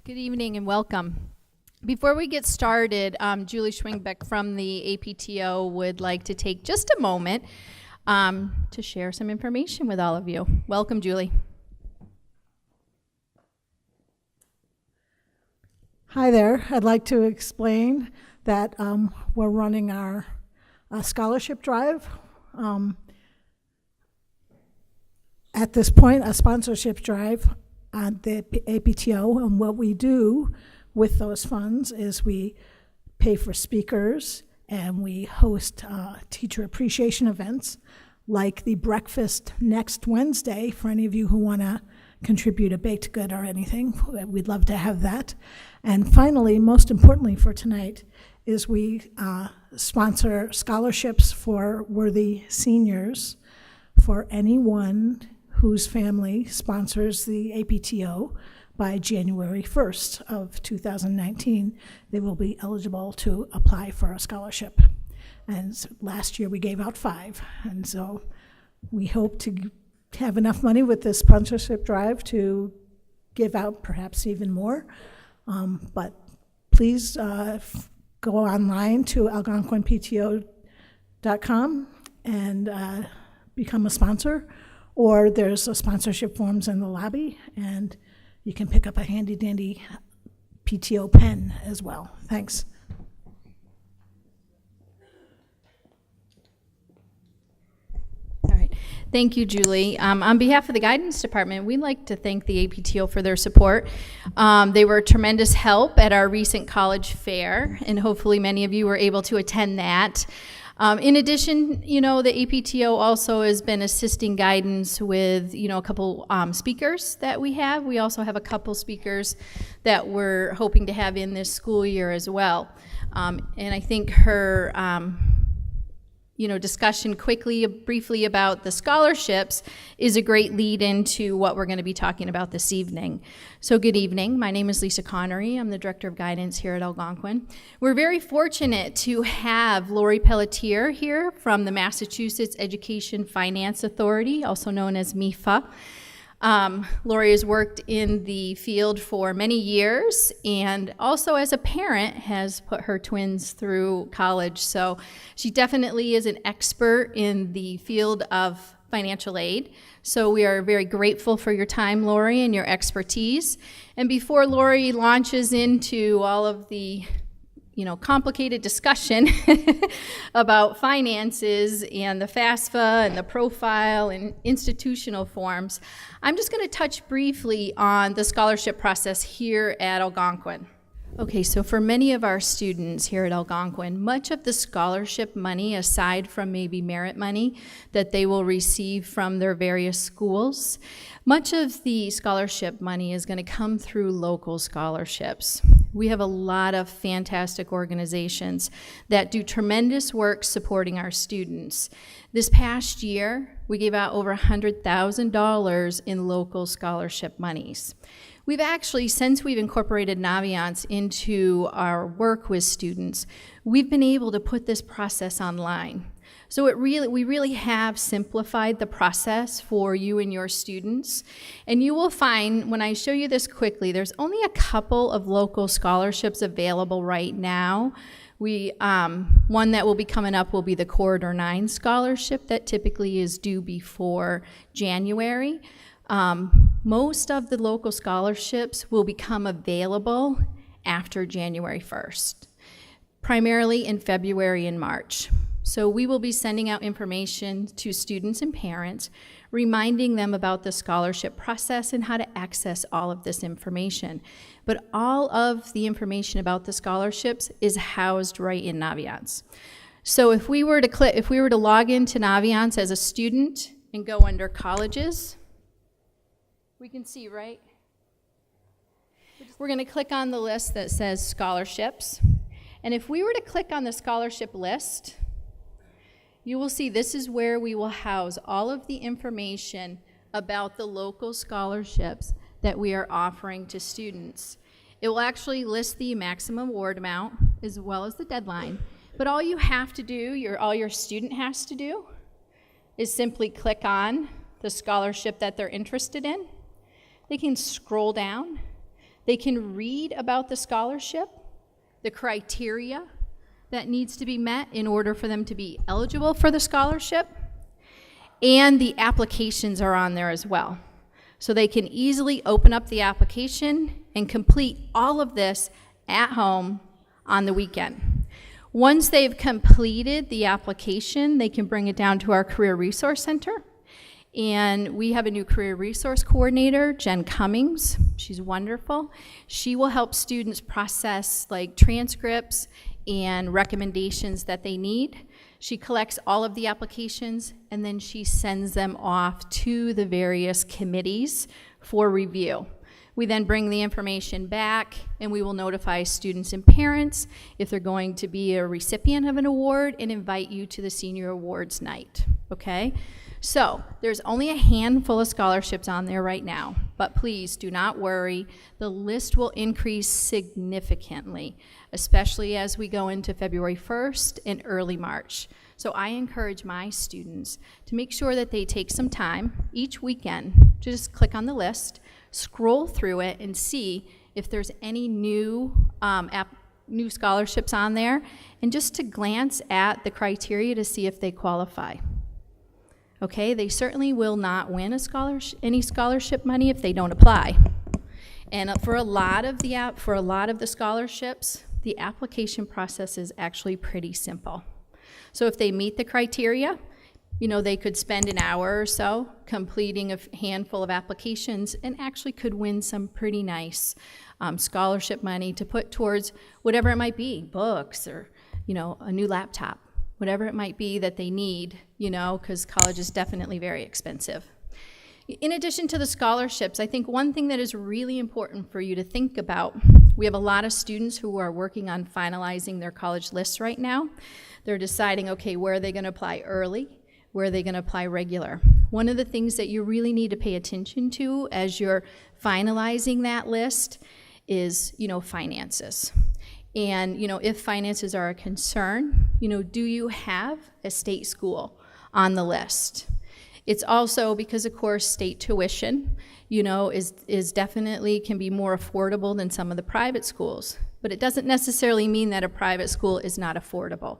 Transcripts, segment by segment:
Good evening and welcome. Before we get started, Julie Schwingbeck from the APTO would like to take just a moment to share some information with all of you. Welcome, Julie. Hi there. I'd like to explain that we're running our scholarship drive. At this point, a sponsorship drive on the APTO, and what we do with those funds is we pay for speakers and we host teacher appreciation events like the breakfast next Wednesday for any of you who want to contribute a baked good or anything. We'd love to have that. And finally, most importantly for tonight, is we sponsor scholarships for worthy seniors for anyone whose family sponsors the APTO by January 1st of 2019. They will be eligible to apply for a scholarship. And so last year we gave out 5. And so we hope to have enough money with this sponsorship drive to give out perhaps even more. But please go online to algonquinpto.com and become a sponsor. Or there's a sponsorship forms in the lobby, and you can pick up a handy-dandy PTO pen as well. Thanks. All right. Thank you, Julie. On behalf of the Guidance Department, we'd like to thank the APTO for their support. They were a tremendous help at our recent college fair, and hopefully many of you were able to attend that. In addition, the APTO also has been assisting guidance with, a couple speakers that we have. We also have a couple speakers that we're hoping to have in this school year as well. And I think her, discussion briefly about the scholarships is a great lead into what we're going to be talking about this evening. So good evening. My name is Lisa Connery. I'm the Director of Guidance here at Algonquin. We're very fortunate to have Lori Pelletier here from the Massachusetts Education Finance Authority, also known as MEFA. Lori has worked in the field for many years and also as a parent has put her twins through college. So she definitely is an expert in the field of financial aid. So we are very grateful for your time, Lori, and your expertise. And before Lori launches into all of the complicated discussion about finances and the FAFSA and the profile and institutional forms, I'm just going to touch briefly on the scholarship process here at Algonquin. Okay, so for many of our students here at Algonquin, much of the scholarship money, aside from maybe merit money that they will receive from their various schools, much of the scholarship money is going to come through local scholarships. We have a lot of fantastic organizations that do tremendous work supporting our students. This past year, we gave out over $100,000 in local scholarship monies. We've actually, since we've incorporated Naviance into our work with students, we've been able to put this process online. So we really have simplified the process for you and your students. And you will find, when I show you this quickly, there's only a couple of local scholarships available right now. One that will be coming up will be the Corridor 9 scholarship that typically is due before January. Most of the local scholarships will become available after January 1st, primarily in February and March. So we will be sending out information to students and parents, reminding them about the scholarship process and how to access all of this information. But all of the information about the scholarships is housed right in Naviance. So if we were to log into Naviance as a student and go under colleges, we can see, right? We're going to click on the list that says scholarships. And if we were to click on the scholarship list, you will see this is where we will house all of the information about the local scholarships that we are offering to students. It will actually list the maximum award amount as well as the deadline. But all you have to do, all your student has to do, is simply click on the scholarship that they're interested in. They can scroll down. They can read about the scholarship, the criteria that needs to be met in order for them to be eligible for the scholarship, and the applications are on there as well. So they can easily open up the application and complete all of this at home on the weekend. Once they've completed the application, they can bring it down to our Career Resource Center. And we have a new Career Resource Coordinator, Jen Cummings. She's wonderful. She will help students process like transcripts and recommendations that they need. She collects all of the applications and then she sends them off to the various committees for review. We then bring the information back and we will notify students and parents if they're going to be a recipient of an award and invite you to the Senior Awards Night, okay? So there's only a handful of scholarships on there right now, but please do not worry. The list will increase significantly, especially as we go into February 1st and early March. So I encourage my students to make sure that they take some time each weekend to just click on the list, scroll through it, and see if there's any new new scholarships on there, and just to glance at the criteria to see if they qualify. Okay, they certainly will not win any scholarship money if they don't apply. And for a lot of the scholarships, the application process is actually pretty simple. So if they meet the criteria, you know, they could spend an hour or so completing a handful of applications and actually could win some pretty nice scholarship money to put towards whatever it might be, books or, you know, a new laptop, whatever it might be that they need, you know, because college is definitely very expensive. In addition to the scholarships, I think one thing that is really important for you to think about, we have a lot of students who are working on finalizing their college lists right now. They're deciding, okay, where are they going to apply early? Where are they going to apply regular? One of the things that you really need to pay attention to as you're finalizing that list is, you know, finances. And, you know, if finances are a concern, you know, do you have a state school on the list? It's also because, of course, state tuition, you know, is definitely can be more affordable than some of the private schools. But it doesn't necessarily mean that a private school is not affordable.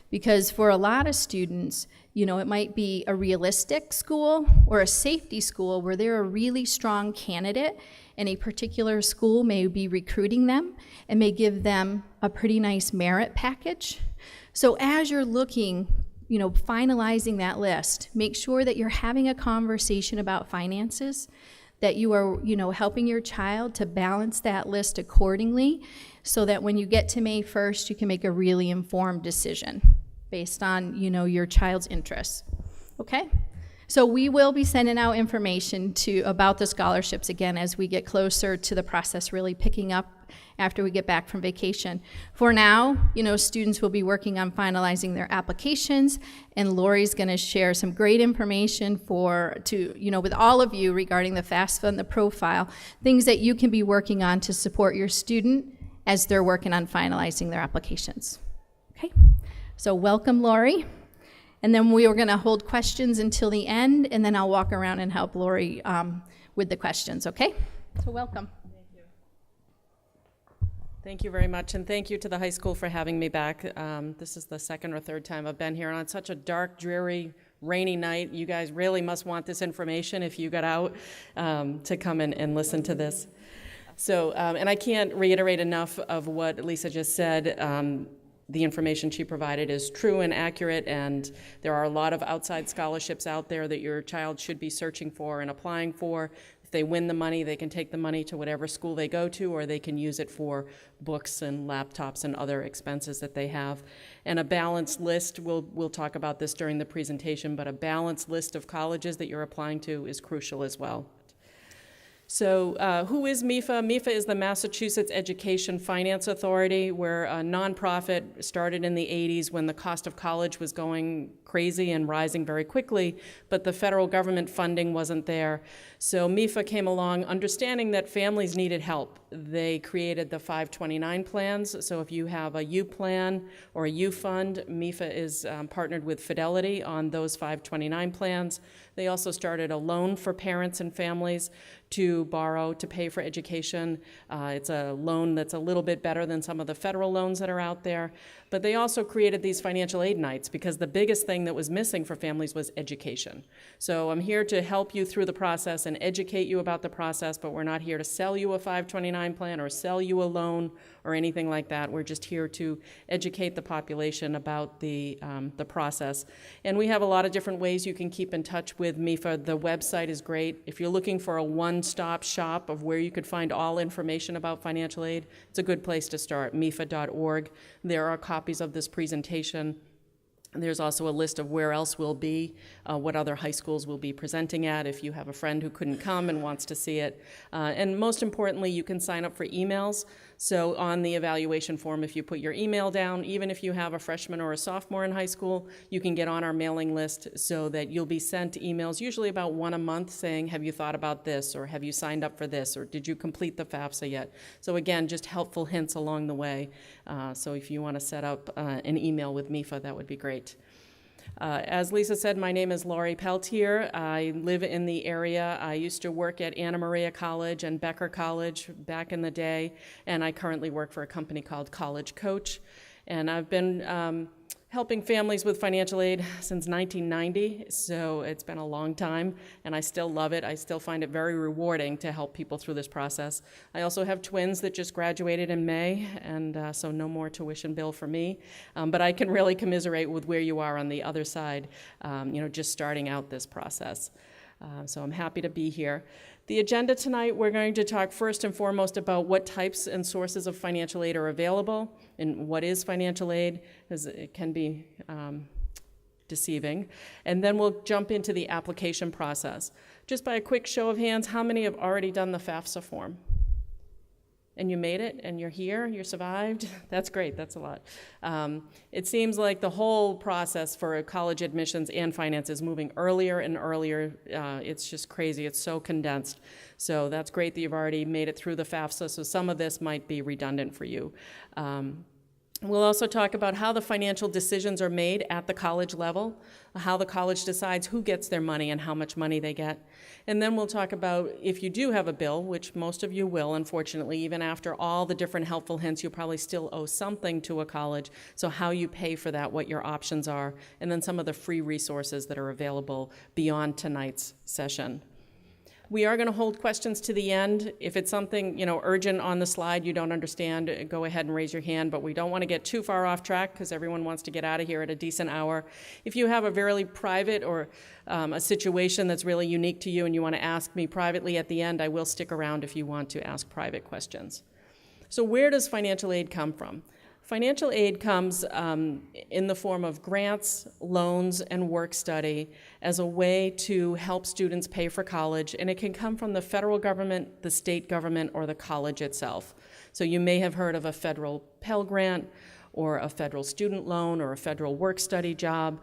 Because for a lot of students, you know, it might be a realistic school or a safety school where they're a really strong candidate and a particular school may be recruiting them and may give them a pretty nice merit package. So as you're looking, you know, finalizing that list, make sure that you're having a conversation about finances, that you are, you know, helping your child to balance that list accordingly so that when you get to May 1st, you can make a really informed decision based on, you know, your child's interests, okay? So we will be sending out information about the scholarships again as we get closer to the process really picking up after we get back from vacation. For now, you know, students will be working on finalizing their applications, and Lori's going to share some great information with all of you regarding the FAFSA and the profile, things that you can be working on to support your student as they're working on finalizing their applications. Okay, so welcome, Lori. And then we are going to hold questions until the end, and then I'll walk around and help Lori with the questions, okay? So welcome. Thank you. Thank you very much, and thank you to the high school for having me back. This is the second or third time I've been here, and on such a dark, dreary, rainy night, you guys really must want this information if you got out to come and listen to this. So, and I can't reiterate enough of what Lisa just said. The information she provided is true and accurate, and there are a lot of outside scholarships out there that your child should be searching for and applying for. If they win the money, they can take the money to whatever school they go to, or they can use it for books and laptops and other expenses that they have. And a balanced list, we'll talk about this during the presentation, but a balanced list of colleges that you're applying to is crucial as well. So who is MEFA? MEFA is the Massachusetts Education Finance Authority. We're a nonprofit, started in the 80s when the cost of college was going crazy and rising very quickly, but the federal government funding wasn't there. So MIFA came along understanding that families needed help. They created the 529 plans. So if you have a U plan or a U fund, MIFA is partnered with Fidelity on those 529 plans. They also started a loan for parents and families to borrow to pay for education. It's a loan that's a little bit better than some of the federal loans that are out there. But they also created these financial aid nights because the biggest thing that was missing for families was education. So I'm here to help you through the process and educate you about the process, but we're not here to sell you a 529 plan or sell you a loan or anything like that. We're just here to educate the population about the process. And we have a lot of different ways you can keep in touch with MIFA. The website is great. If you're looking for a one-stop shop of where you could find all information about financial aid, it's a good place to start, mifa.org. There are copies of this presentation. There's also a list of where else we'll be, what other high schools we'll be presenting at if you have a friend who couldn't come and wants to see it. And most importantly, you can sign up for emails. So on the evaluation form, if you put your email down, even if you have a freshman or a sophomore in high school, you can get on our mailing list so that you'll be sent emails, usually about one a month, saying, have you thought about this, or have you signed up for this, or did you complete the FAFSA yet? So again, just helpful hints along the way. So if you want to set up an email with MIFA, that would be great. As Lisa said, my name is Laurie Peltier. I live in the area. I used to work at Anna Maria College and Becker College back in the day, and I currently work for a company called College Coach. And I've been helping families with financial aid since 1990, so it's been a long time, and I still love it. I still find it very rewarding to help people through this process. I also have twins that just graduated in May, and so no more tuition bill for me, but I can really commiserate with where you are on the other side, just starting out this process. So I'm happy to be here. The agenda tonight, we're going to talk first and foremost about what types and sources of financial aid are available and what is financial aid, because it can be deceiving. And then we'll jump into the application process. Just by a quick show of hands, how many have already done the FAFSA form? And you made it, and you're here, you survived. That's great, that's a lot. It seems like the whole process for college admissions and finance is moving earlier and earlier. It's just crazy, it's so condensed. So that's great that you've already made it through the FAFSA, so some of this might be redundant for you. We'll also talk about how the financial decisions are made at the college level, how the college decides who gets their money and how much money they get. And then we'll talk about if you do have a bill, which most of you will, unfortunately, even after all the different helpful hints, you probably still owe something to a college, so how you pay for that, what your options are, and then some of the free resources that are available beyond tonight's session. We are going to hold questions to the end. If it's something, urgent on the slide you don't understand, go ahead and raise your hand, but we don't want to get too far off track because everyone wants to get out of here at a decent hour. If you have a very private or a situation that's really unique to you and you want to ask me privately at the end, I will stick around if you want to ask private questions. So where does financial aid come from? Financial aid comes in the form of grants, loans, and work study as a way to help students pay for college, and it can come from the federal government, the state government, or the college itself. So you may have heard of a federal Pell Grant, or a federal student loan, or a federal work study job.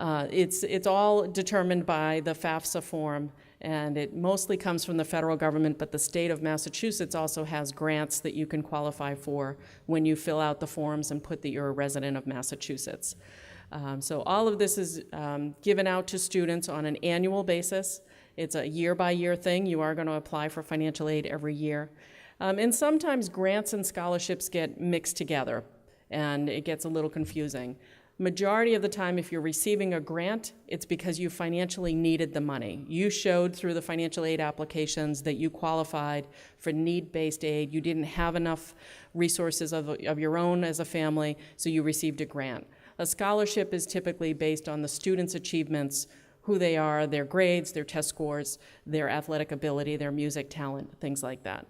It's all determined by the FAFSA form, and it mostly comes from the federal government, but the state of Massachusetts also has grants that you can qualify for when you fill out the forms and put that you're a resident of Massachusetts. So all of this is given out to students on an annual basis. It's a year-by-year thing. You are going to apply for financial aid every year. And sometimes grants and scholarships get mixed together, and it gets a little confusing. Majority of the time, if you're receiving a grant, it's because you financially needed the money. You showed through the financial aid applications that you qualified for need-based aid. You didn't have enough resources of your own as a family, so you received a grant. A scholarship is typically based on the student's achievements, who they are, their grades, their test scores, their athletic ability, their music talent, things like that.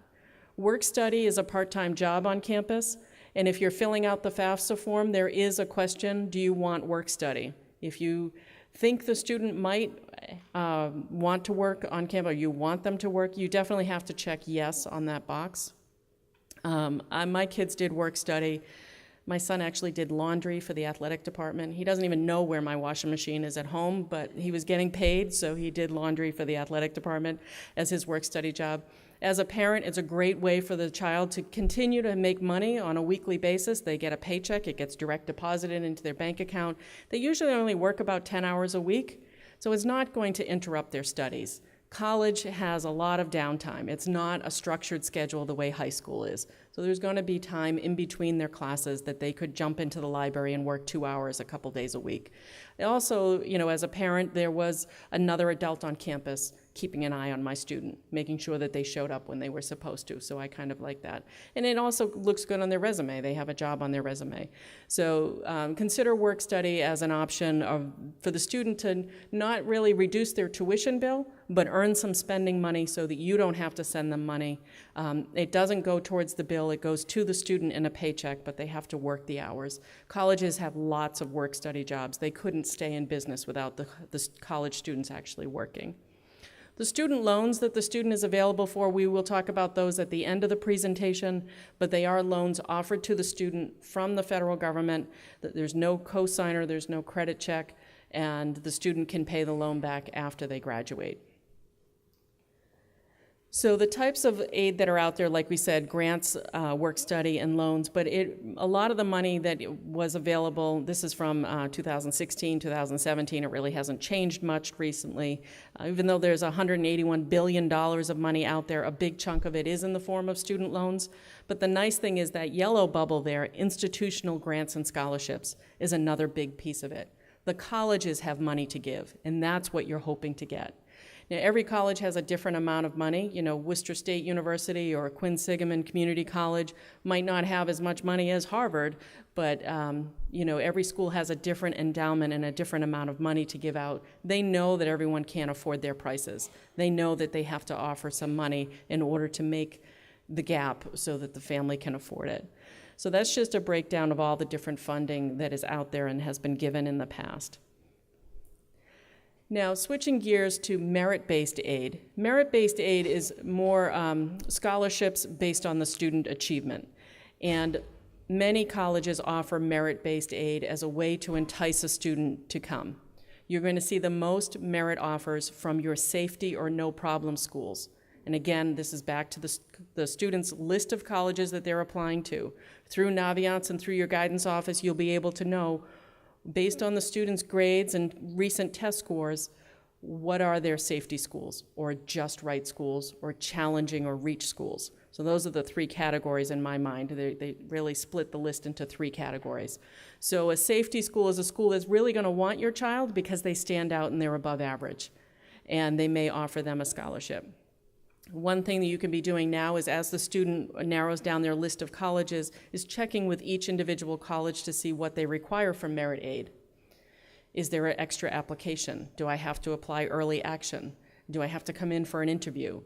Work study is a part-time job on campus. And if you're filling out the FAFSA form, there is a question, do you want work study? If you think the student might want to work on campus, or you want them to work, you definitely have to check yes on that box. My kids did work study. My son actually did laundry for the athletic department. He doesn't even know where my washing machine is at home, but he was getting paid, so he did laundry for the athletic department as his work-study job. As a parent, it's a great way for the child to continue to make money on a weekly basis. They get a paycheck, it gets direct deposited into their bank account. They usually only work about 10 hours a week, so it's not going to interrupt their studies. College has a lot of downtime. It's not a structured schedule the way high school is. So there's going to be time in between their classes that they could jump into the library and work 2 hours a couple days a week. Also, as a parent, there was another adult on campus keeping an eye on my student, making sure that they showed up when they were supposed to. So I kind of like that. And it also looks good on their resume. They have a job on their resume. So consider work study as an option for the student to not really reduce their tuition bill, but earn some spending money so that you don't have to send them money. It doesn't go towards the bill. It goes to the student in a paycheck, but they have to work the hours. Colleges have lots of work study jobs. They couldn't stay in business without the college students actually working. The student loans that the student is available for, we will talk about those at the end of the presentation, but they are loans offered to the student from the federal government. There's no cosigner, there's no credit check, and the student can pay the loan back after they graduate. So the types of aid that are out there, like we said, grants, work study, and loans, but a lot of the money that was available, this is from 2016, 2017, it really hasn't changed much recently. Even though there's $181 billion of money out there, a big chunk of it is in the form of student loans. But the nice thing is that yellow bubble there, institutional grants and scholarships, is another big piece of it. The colleges have money to give, and that's what you're hoping to get. Now, every college has a different amount of money. Worcester State University or Quinn-Sigmund Community College might not have as much money as Harvard, but every school has a different endowment and a different amount of money to give out. They know that everyone can't afford their prices. They know that they have to offer some money in order to make the gap so that the family can afford it. So that's just a breakdown of all the different funding that is out there and has been given in the past. Now, switching gears to merit-based aid. Merit-based aid is more scholarships based on the student achievement. And many colleges offer merit-based aid as a way to entice a student to come. You're going to see the most merit offers from your safety or no-problem schools. And again, this is back to the students' list of colleges that they're applying to. Through Naviance and through your guidance office, you'll be able to know, based on the students' grades and recent test scores, what are their safety schools, or just right schools, or challenging or reach schools. So those are the three categories in my mind. They really split the list into three categories. So a safety school is a school that's really going to want your child because they stand out and they're above average, and they may offer them a scholarship. One thing that you can be doing now is, as the student narrows down their list of colleges, is checking with each individual college to see what they require for merit aid. Is there an extra application? Do I have to apply early action? Do I have to come in for an interview?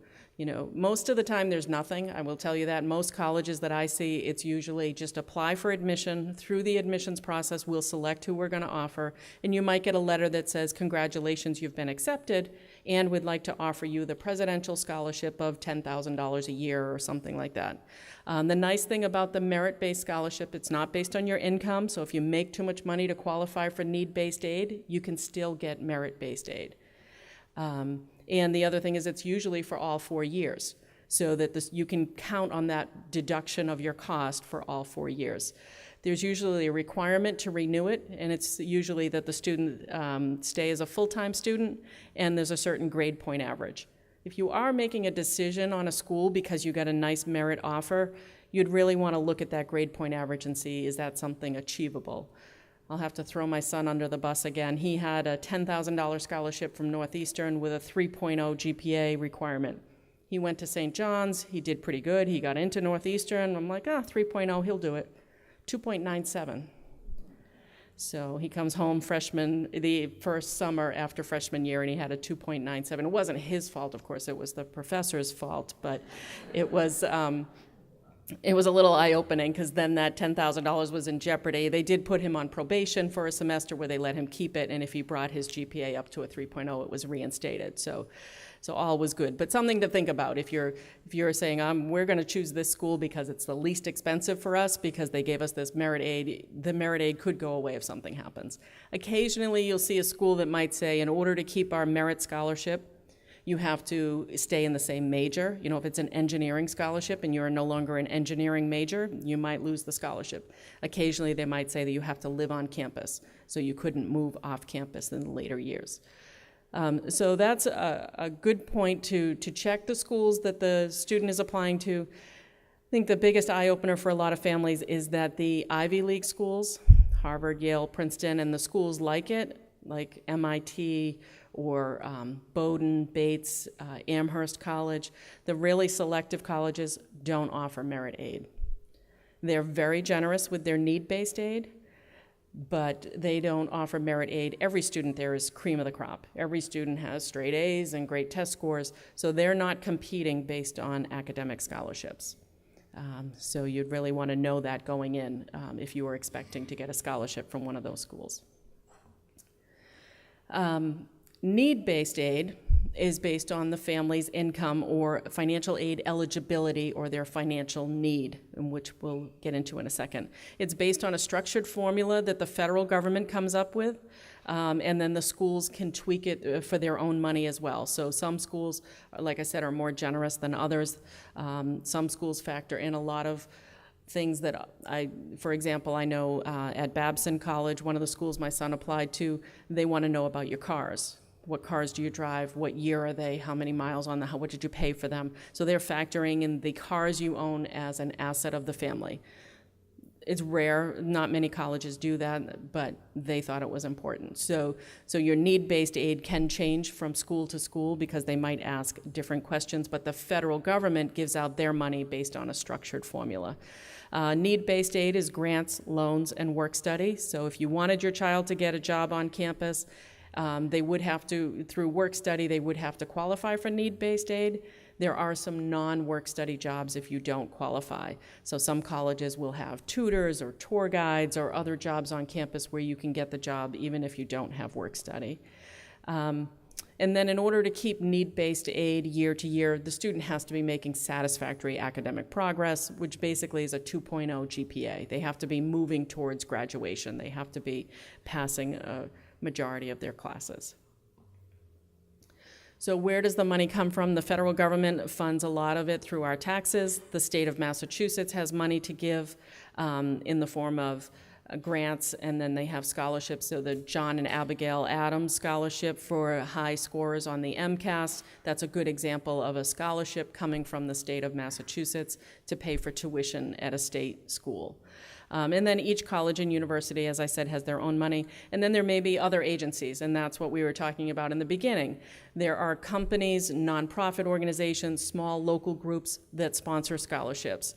Most of the time there's nothing. I will tell you that. Most colleges that I see, it's usually just apply for admission. Through the admissions process, we'll select who we're going to offer, and you might get a letter that says, congratulations, you've been accepted, and we'd like to offer you the presidential scholarship of $10,000 a year or something like that. The nice thing about the merit-based scholarship, it's not based on your income, so if you make too much money to qualify for need-based aid, you can still get merit-based aid. And the other thing is, it's usually for all 4 years, so that you can count on that deduction of your cost for all 4 years. There's usually a requirement to renew it, and it's usually that the student stay as a full-time student, and there's a certain grade point average. If you are making a decision on a school because you got a nice merit offer, you'd really want to look at that grade point average and see, is that something achievable? I'll have to throw my son under the bus again. He had a $10,000 scholarship from Northeastern with a 3.0 GPA requirement. He went to St. John's. He did pretty good. He got into Northeastern. I'm like, 3.0, he'll do it. 2.97. So he comes home the first summer after freshman year, and he had a 2.97. It wasn't his fault, of course. It was the professor's fault, but it was it was a little eye-opening because then that $10,000 was in jeopardy. They did put him on probation for a semester where they let him keep it, and if he brought his GPA up to a 3.0, it was reinstated. So all was good. But something to think about if you're saying, we're going to choose this school because it's the least expensive for us because they gave us this merit aid, the merit aid could go away if something happens. Occasionally you'll see a school that might say, in order to keep our merit scholarship, you have to stay in the same major. You know, if it's an engineering scholarship and you're no longer an engineering major, you might lose the scholarship. Occasionally they might say that you have to live on campus, so you couldn't move off campus in the later years. So that's a good point to check the schools that the student is applying to. I think the biggest eye-opener for a lot of families is that the Ivy League schools, Harvard, Yale, Princeton, and the schools like it, like MIT or Bowdoin, Bates, Amherst College, the really selective colleges don't offer merit aid. They're very generous with their need-based aid, but they don't offer merit aid. Every student there is cream of the crop. Every student has straight A's and great test scores, so they're not competing based on academic scholarships. So you'd really want to know that going in if you were expecting to get a scholarship from one of those schools. Need-based aid is based on the family's income or financial aid eligibility or their financial need, which we'll get into in a second. It's based on a structured formula that the federal government comes up with, and then the schools can tweak it for their own money as well. So some schools, like I said, are more generous than others. Some schools factor in a lot of things that for example, I know at Babson College, one of the schools my son applied to, they want to know about your cars. What cars do you drive? What year are they? How many miles on what did you pay for them? So they're factoring in the cars you own as an asset of the family. It's rare, not many colleges do that, but they thought it was important. So your need-based aid can change from school to school because they might ask different questions, but the federal government gives out their money based on a structured formula. Need-based aid is grants, loans, and work study. So if you wanted your child to get a job on campus, they would have to, through work study, they would have to qualify for need-based aid. There are some non-work study jobs if you don't qualify. So some colleges will have tutors or tour guides or other jobs on campus where you can get the job even if you don't have work study. And then in order to keep need-based aid year to year, the student has to be making satisfactory academic progress, which basically is a 2.0 GPA. They have to be moving towards graduation. They have to be passing a majority of their classes. So where does the money come from? The federal government funds a lot of it through our taxes. The state of Massachusetts has money to give in the form of grants, and then they have scholarships. So the John and Abigail Adams Scholarship for high scorers on the MCAS, that's a good example of a scholarship coming from the state of Massachusetts to pay for tuition at a state school. And then each college and university, as I said, has their own money. And then there may be other agencies, and that's what we were talking about in the beginning. There are companies, nonprofit organizations, small local groups that sponsor scholarships.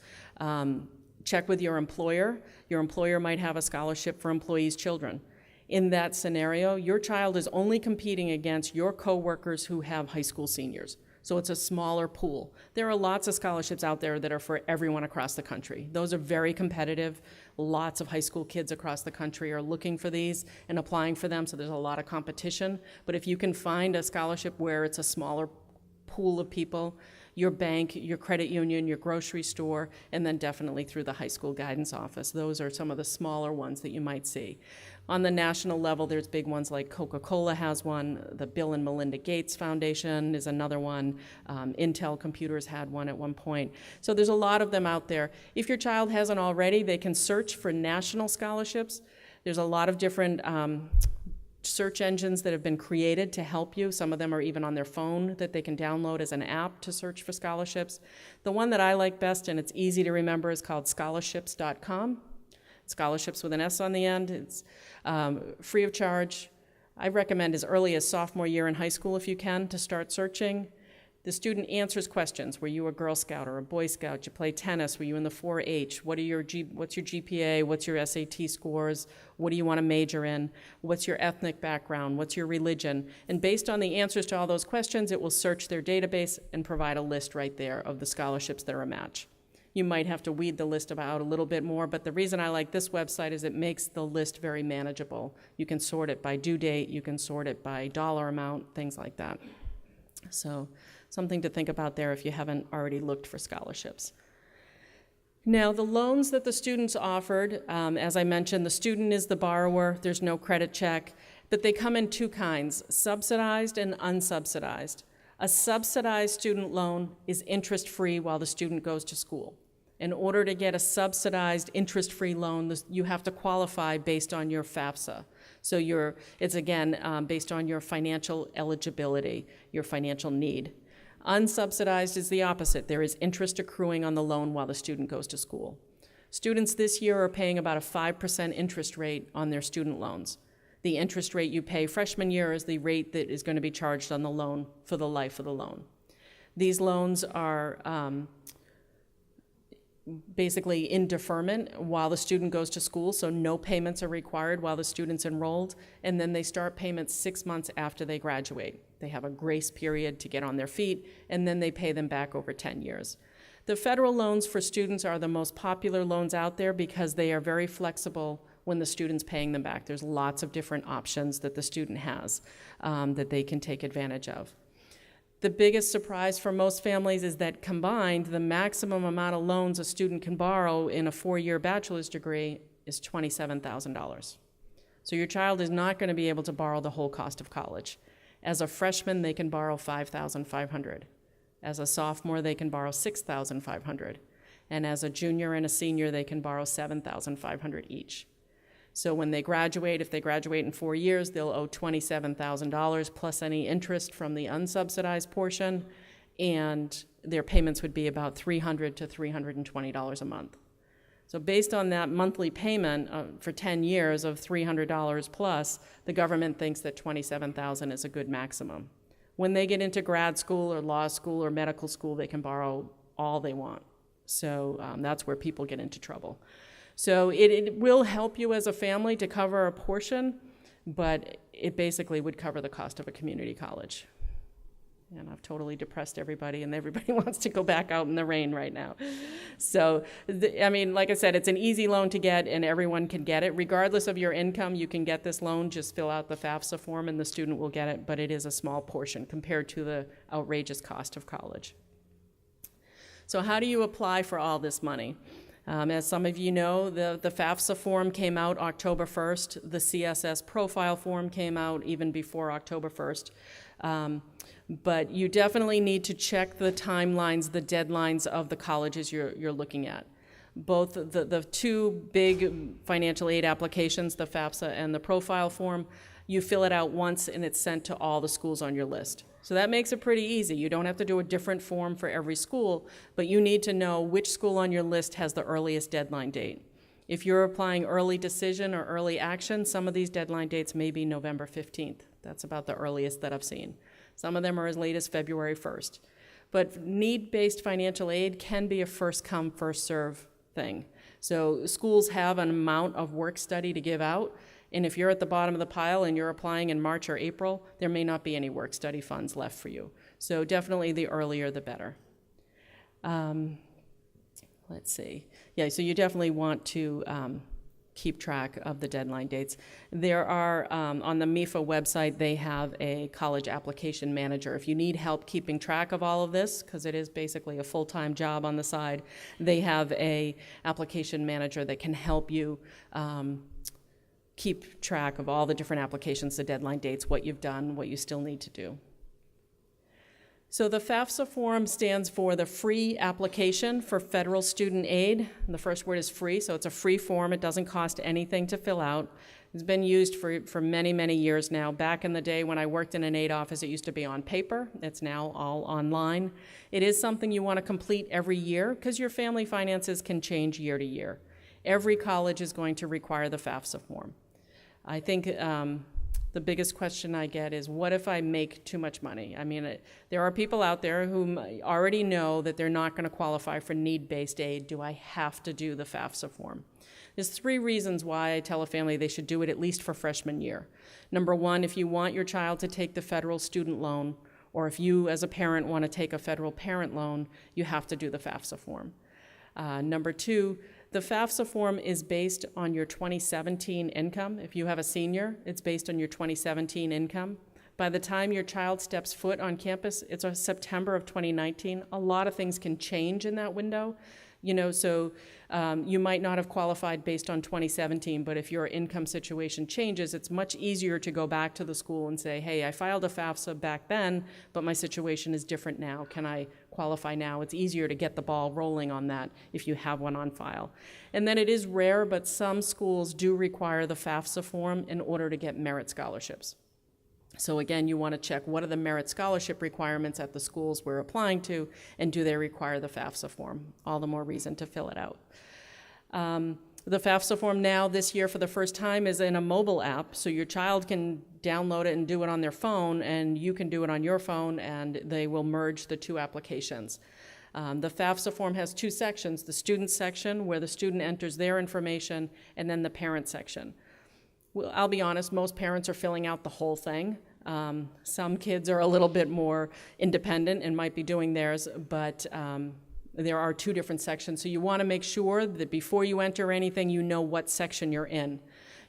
Check with your employer. Your employer might have a scholarship for employees' children. In that scenario, your child is only competing against your coworkers who have high school seniors. So it's a smaller pool. There are lots of scholarships out there that are for everyone across the country. Those are very competitive. Lots of high school kids across the country are looking for these and applying for them, so there's a lot of competition. But if you can find a scholarship where it's a smaller pool of people, your bank, your credit union, your grocery store, and then definitely through the high school guidance office. Those are some of the smaller ones that you might see. On the national level, there's big ones like Coca-Cola has one, the Bill and Melinda Gates Foundation is another one, Intel Computers had one at one point. So there's a lot of them out there. If your child hasn't already, they can search for national scholarships. There's a lot of different search engines that have been created to help you. Some of them are even on their phone that they can download as an app to search for scholarships. The one that I like best, and it's easy to remember, is called scholarships.com. Scholarships with an S on the end. It's free of charge. I recommend as early as sophomore year in high school if you can to start searching. The student answers questions. Were you a Girl Scout or a Boy Scout? Did you play tennis? Were you in the 4-H? What's your GPA? What's your SAT scores? What do you want to major in? What's your ethnic background? What's your religion? And based on the answers to all those questions, it will search their database and provide a list right there of the scholarships that are a match. you might have to weed the list out a little bit more, but the reason I like this website is it makes the list very manageable. You can sort it by due date, you can sort it by dollar amount, things like that. So something to think about there if you haven't already looked for scholarships. Now, the loans that the students offered, as I mentioned, the student is the borrower, there's no credit check, but they come in two kinds, subsidized and unsubsidized. A subsidized student loan is interest-free while the student goes to school. In order to get a subsidized interest-free loan, you have to qualify based on your FAFSA. So it's again based on your financial eligibility, your financial need. Unsubsidized is the opposite. There is interest accruing on the loan while the student goes to school. Students this year are paying about a 5% interest rate on their student loans. The interest rate you pay freshman year is the rate that is going to be charged on the loan for the life of the loan. These loans are basically in deferment while the student goes to school, so no payments are required while the student's enrolled, and then they start payments 6 months after they graduate. They have a grace period to get on their feet, and then they pay them back over 10 years. The federal loans for students are the most popular loans out there because they are very flexible when the student's paying them back. There's lots of different options that the student has that they can take advantage of. The biggest surprise for most families is that combined, the maximum amount of loans a student can borrow in a 4-year bachelor's degree is $27,000. So your child is not going to be able to borrow the whole cost of college. As a freshman, they can borrow $5,500. As a sophomore, they can borrow $6,500. And as a junior and a senior, they can borrow $7,500 each. So when they graduate, if they graduate in 4 years, they'll owe $27,000 plus any interest from the unsubsidized portion, and their payments would be about $300 to $320 a month. So based on that monthly payment for 10 years of $300 plus, the government thinks that $27,000 is a good maximum. When they get into grad school or law school or medical school, they can borrow all they want. So that's where people get into trouble. So it will help you as a family to cover a portion, but it basically would cover the cost of a community college. And I've totally depressed everybody, and everybody wants to go back out in the rain right now. So, I mean, like I said, it's an easy loan to get, and everyone can get it. Regardless of your income, you can get this loan. Just fill out the FAFSA form, and the student will get it, but it is a small portion compared to the outrageous cost of college. So how do you apply for all this money? As some of you know, the FAFSA form came out October 1st. The CSS profile form came out even before October 1st. But you definitely need to check the timelines, the deadlines of the colleges you're looking at. Both the two big financial aid applications, the FAFSA and the profile form, you fill it out once and it's sent to all the schools on your list. So that makes it pretty easy. You don't have to do a different form for every school, but you need to know which school on your list has the earliest deadline date. If you're applying early decision or early action, some of these deadline dates may be November 15th. That's about the earliest that I've seen. Some of them are as late as February 1st. But need-based financial aid can be a first-come, first-serve thing. So schools have an amount of work study to give out, and if you're at the bottom of the pile and you're applying in March or April, there may not be any work study funds left for you. So definitely the earlier the better. Let's see. Yeah, so you definitely want to keep track of the deadline dates. There are, on the MEFA website, they have a college application manager. If you need help keeping track of all of this, because it is basically a full-time job on the side, they have a application manager that can help you keep track of all the different applications, the deadline dates, what you've done, what you still need to do. So the FAFSA form stands for the Free Application for Federal Student Aid. And the first word is free, so it's a free form. It doesn't cost anything to fill out. It's been used for many, many years now. Back in the day when I worked in an aid office, it used to be on paper. It's now all online. It is something you want to complete every year because your family finances can change year to year. Every college is going to require the FAFSA form. I think the biggest question I get is, what if I make too much money? I mean, there are people out there who already know that they're not going to qualify for need-based aid. Do I have to do the FAFSA form? There's 3 reasons why I tell a family they should do it at least for freshman year. Number 1, if you want your child to take the federal student loan, or if you as a parent want to take a federal parent loan, you have to do the FAFSA form. Number two, the FAFSA form is based on your 2017 income. If you have a senior, it's based on your 2017 income. By the time your child steps foot on campus, it's September of 2019. A lot of things can change in that window. So you might not have qualified based on 2017, but if your income situation changes, it's much easier to go back to the school and say, hey, I filed a FAFSA back then, but my situation is different now. Can I qualify now? It's easier to get the ball rolling on that if you have one on file. And then it is rare, but some schools do require the FAFSA form in order to get merit scholarships. So again, you want to check what are the merit scholarship requirements at the schools we're applying to, and do they require the FAFSA form? All the more reason to fill it out. The FAFSA form now this year for the first time is in a mobile app, so your child can download it and do it on their phone, and you can do it on your phone, and they will merge the two applications. The FAFSA form has two sections, the student section where the student enters their information, and then the parent section. Well, I'll be honest, most parents are filling out the whole thing. Some kids are a little bit more independent and might be doing theirs, but there are two different sections. So you want to make sure that before you enter anything, you know what section you're in.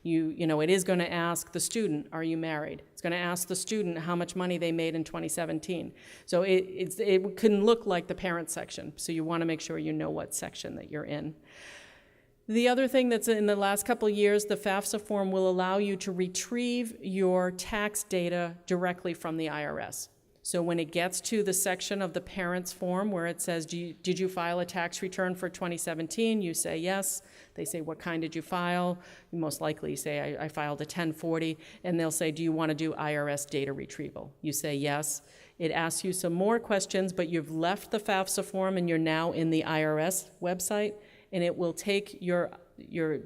It is going to ask the student, are you married? It's going to ask the student how much money they made in 2017. So it can look like the parent section. So you want to make sure you know what section that you're in. The other thing that's in the last couple of years, the FAFSA form will allow you to retrieve your tax data directly from the IRS. So when it gets to the section of the parents form where it says, did you file a tax return for 2017? You say yes. They say, what kind did you file? You most likely say, I filed a 1040. And they'll say, do you want to do IRS data retrieval? You say yes. It asks you some more questions, but you've left the FAFSA form and you're now in the IRS website. And it will take your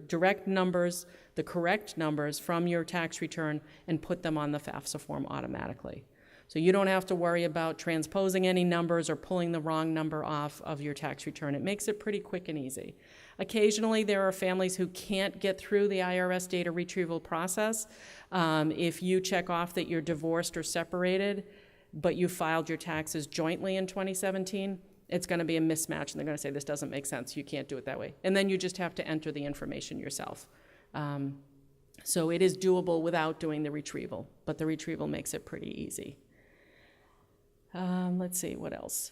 direct numbers, the correct numbers from your tax return, and put them on the FAFSA form automatically. So you don't have to worry about transposing any numbers or pulling the wrong number off of your tax return. It makes it pretty quick and easy. Occasionally, there are families who can't get through the IRS data retrieval process. If you check off that you're divorced or separated, but you filed your taxes jointly in 2017, it's going to be a mismatch, and they're going to say, this doesn't make sense, you can't do it that way. And then you just have to enter the information yourself. So it is doable without doing the retrieval, but the retrieval makes it pretty easy. Let's see, what else?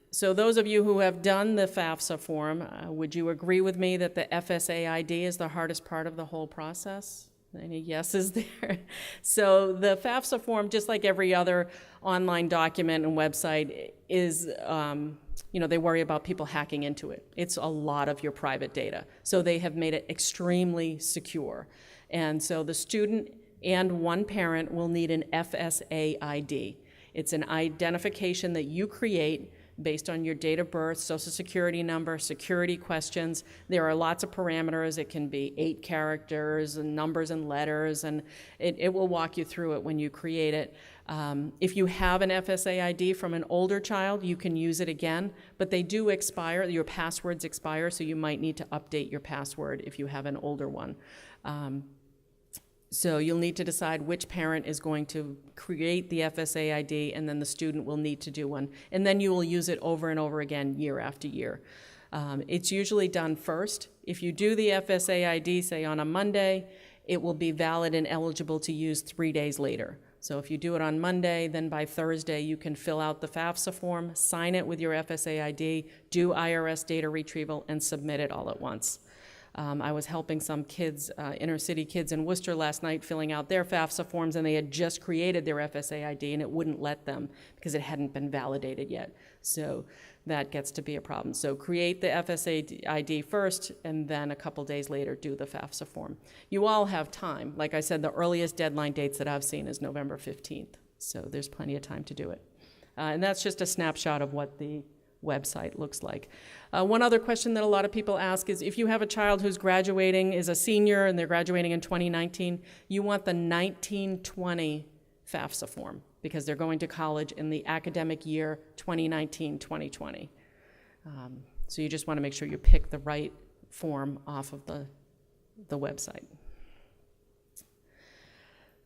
So those of you who have done the FAFSA form, would you agree with me that the FSA ID is the hardest part of the whole process? Any yeses there? So the FAFSA form, just like every other online document and website, is, they worry about people hacking into it. It's a lot of your private data. So they have made it extremely secure. And so the student and one parent will need an FSA ID. It's an identification that you create based on your date of birth, social security number, security questions. There are lots of parameters. It can be 8 characters and numbers and letters, and it will walk you through it when you create it. If you have an FSA ID from an older child, you can use it again, but they do expire. Your passwords expire, so you might need to update your password if you have an older one. So you'll need to decide which parent is going to create the FSA ID, and then the student will need to do one. And then you will use it over and over again, year after year. It's usually done first. If you do the FSA ID, say on a Monday, it will be valid and eligible to use 3 days later. So if you do it on Monday, then by Thursday you can fill out the FAFSA form, sign it with your FSA ID, do IRS data retrieval, and submit it all at once. I was helping some kids, inner city kids in Worcester last night, filling out their FAFSA forms, and they had just created their FSA ID, and it wouldn't let them because it hadn't been validated yet. So that gets to be a problem. So create the FSA ID first, and then a couple days later do the FAFSA form. You all have time. Like I said, the earliest deadline dates that I've seen is November 15th. So there's plenty of time to do it. And that's just a snapshot of what the website looks like. One other question that a lot of people ask is, if you have a child who's graduating, is a senior, and they're graduating in 2019, you want the 1920 FAFSA form because they're going to college in the academic year 2019-2020. So you just want to make sure you pick the right form off of the website.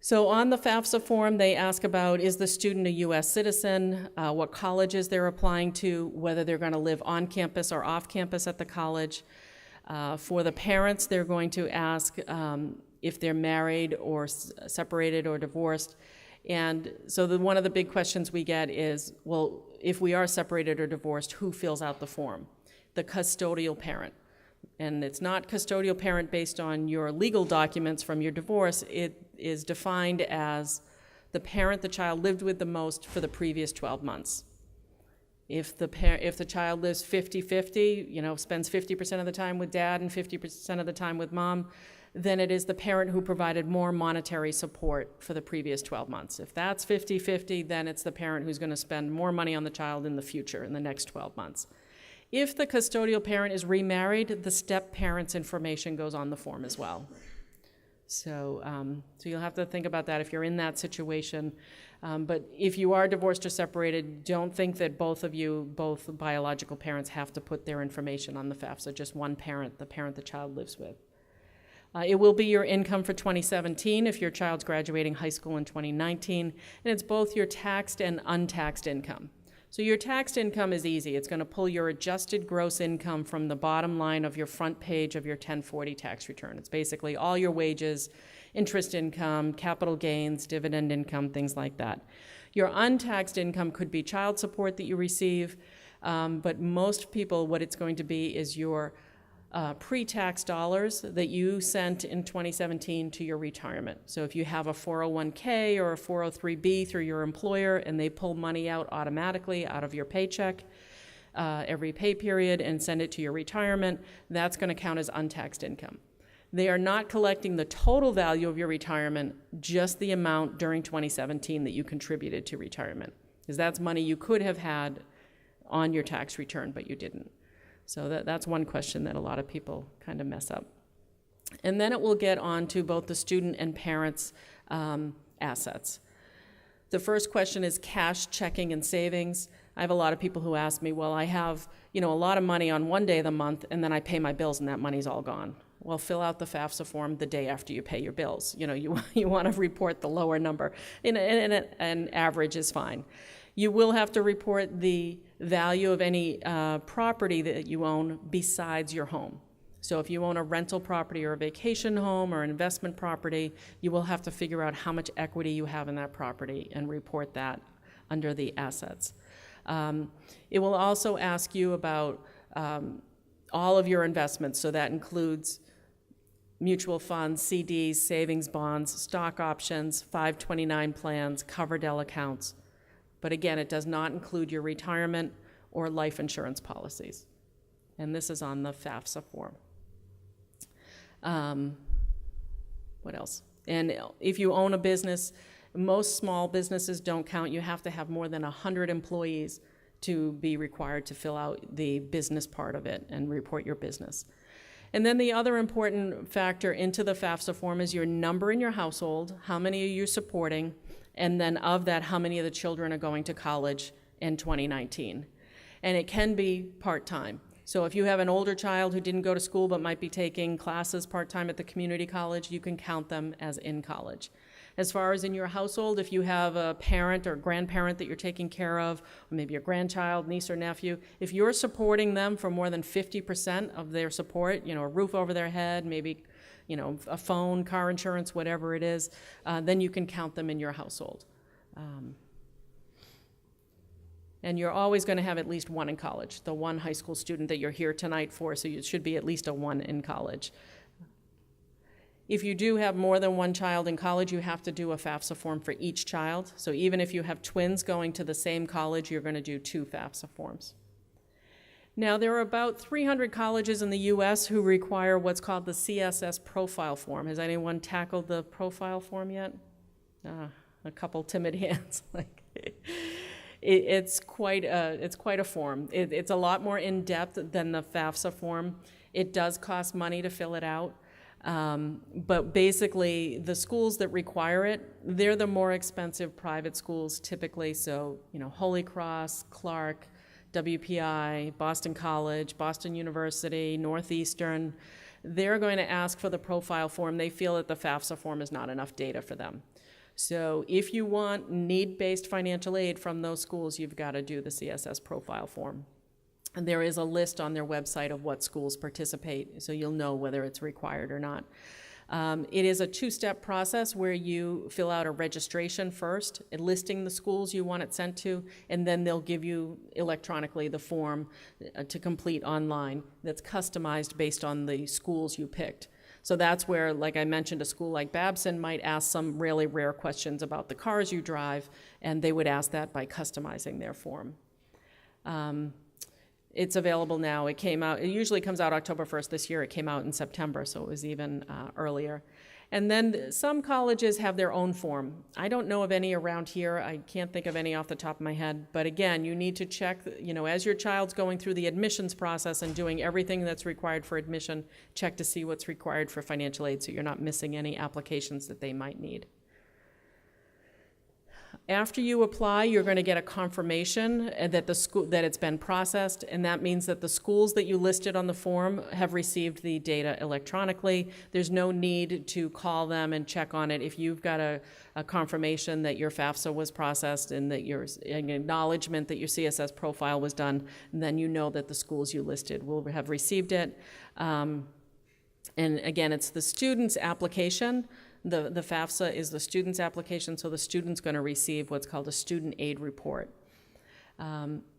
So on the FAFSA form, they ask about, is the student a U.S. citizen, what colleges they're applying to, whether they're going to live on campus or off campus at the college. For the parents, they're going to ask if they're married or separated or divorced. And so one of the big questions we get is, well, if we are separated or divorced, who fills out the form? The custodial parent. And it's not custodial parent based on your legal documents from your divorce. It is defined as the parent the child lived with the most for the previous 12 months. If the child lives 50-50, spends 50% of the time with dad and 50% of the time with mom, then it is the parent who provided more monetary support for the previous 12 months. If that's 50-50, then it's the parent who's going to spend more money on the child in the future, in the next 12 months. If the custodial parent is remarried, the step parent's information goes on the form as well. So you'll have to think about that if you're in that situation. But if you are divorced or separated, don't think that both biological parents have to put their information on the FAFSA, just one parent, the parent the child lives with. It will be your income for 2017 if your child's graduating high school in 2019, and it's both your taxed and untaxed income. So your taxed income is easy. It's going to pull your adjusted gross income from the bottom line of your front page of your 1040 tax return. It's basically all your wages, interest income, capital gains, dividend income, things like that. Your untaxed income could be child support that you receive, but most people, what it's going to be is your pre-tax dollars that you sent in 2017 to your retirement. So if you have a 401k or a 403b through your employer and they pull money out automatically out of your paycheck every pay period and send it to your retirement, that's going to count as untaxed income. They are not collecting the total value of your retirement, just the amount during 2017 that you contributed to retirement, because that's money you could have had on your tax return, but you didn't. So that's one question that a lot of people kind of mess up. And then it will get on to both the student and parents' assets. The first question is cash, checking, and savings. I have a lot of people who ask me, well, I have a lot of money on one day of the month, and then I pay my bills, and that money's all gone. Well, fill out the FAFSA form the day after you pay your bills. You want to report the lower number, and an average is fine. You will have to report the value of any property that you own besides your home. So if you own a rental property or a vacation home or an investment property, you will have to figure out how much equity you have in that property and report that under the assets. It will also ask you about all of your investments, so that includes mutual funds, CDs, savings bonds, stock options, 529 plans, covered L accounts. But again, it does not include your retirement or life insurance policies. And this is on the FAFSA form. What else? And if you own a business, most small businesses don't count. You have to have more than 100 employees to be required to fill out the business part of it and report your business. And then the other important factor into the FAFSA form is your number in your household, how many are you supporting, and then of that, how many of the children are going to college in 2019. And it can be part-time. So if you have an older child who didn't go to school but might be taking classes part-time at the community college, you can count them as in college. As far as in your household, if you have a parent or grandparent that you're taking care of, or maybe your grandchild, niece or nephew, if you're supporting them for more than 50% of their support, a roof over their head, maybe a phone, car insurance, whatever it is, then you can count them in your household. And you're always going to have at least one in college, the one high school student that you're here tonight for, so you should be at least a one in college. If you do have more than one child in college, you have to do a FAFSA form for each child. So even if you have twins going to the same college, you're going to do 2 FAFSA forms. Now, there are about 300 colleges in the U.S. who require what's called the CSS profile form. Has anyone tackled the profile form yet? A couple timid hands. It's quite a form. It's a lot more in-depth than the FAFSA form. It does cost money to fill it out. But basically, the schools that require it, they're the more expensive private schools typically. So, Holy Cross, Clark, WPI, Boston College, Boston University, Northeastern, they're going to ask for the profile form. They feel that the FAFSA form is not enough data for them. So if you want need-based financial aid from those schools, you've got to do the CSS profile form. And there is a list on their website of what schools participate, so you'll know whether it's required or not. It is a two-step process where you fill out a registration first, listing the schools you want it sent to, and then they'll give you electronically the form to complete online that's customized based on the schools you picked. So that's where, like I mentioned, a school like Babson might ask some really rare questions about the cars you drive, and they would ask that by customizing their form. It's available now. It came out, it usually comes out October 1st. This year it came out in September, so it was even earlier. And then some colleges have their own form. I don't know of any around here. I can't think of any off the top of my head. But again, you need to check, as your child's going through the admissions process and doing everything that's required for admission, check to see what's required for financial aid so you're not missing any applications that they might need. After you apply, you're going to get a confirmation that it's been processed, and that means that the schools that you listed on the form have received the data electronically. There's no need to call them and check on it. If you've got a confirmation that your FAFSA was processed and that an acknowledgement that your CSS profile was done, then you know that the schools you listed will have received it. And again, it's the student's application. The FAFSA is the student's application, so the student's going to receive what's called a student aid report.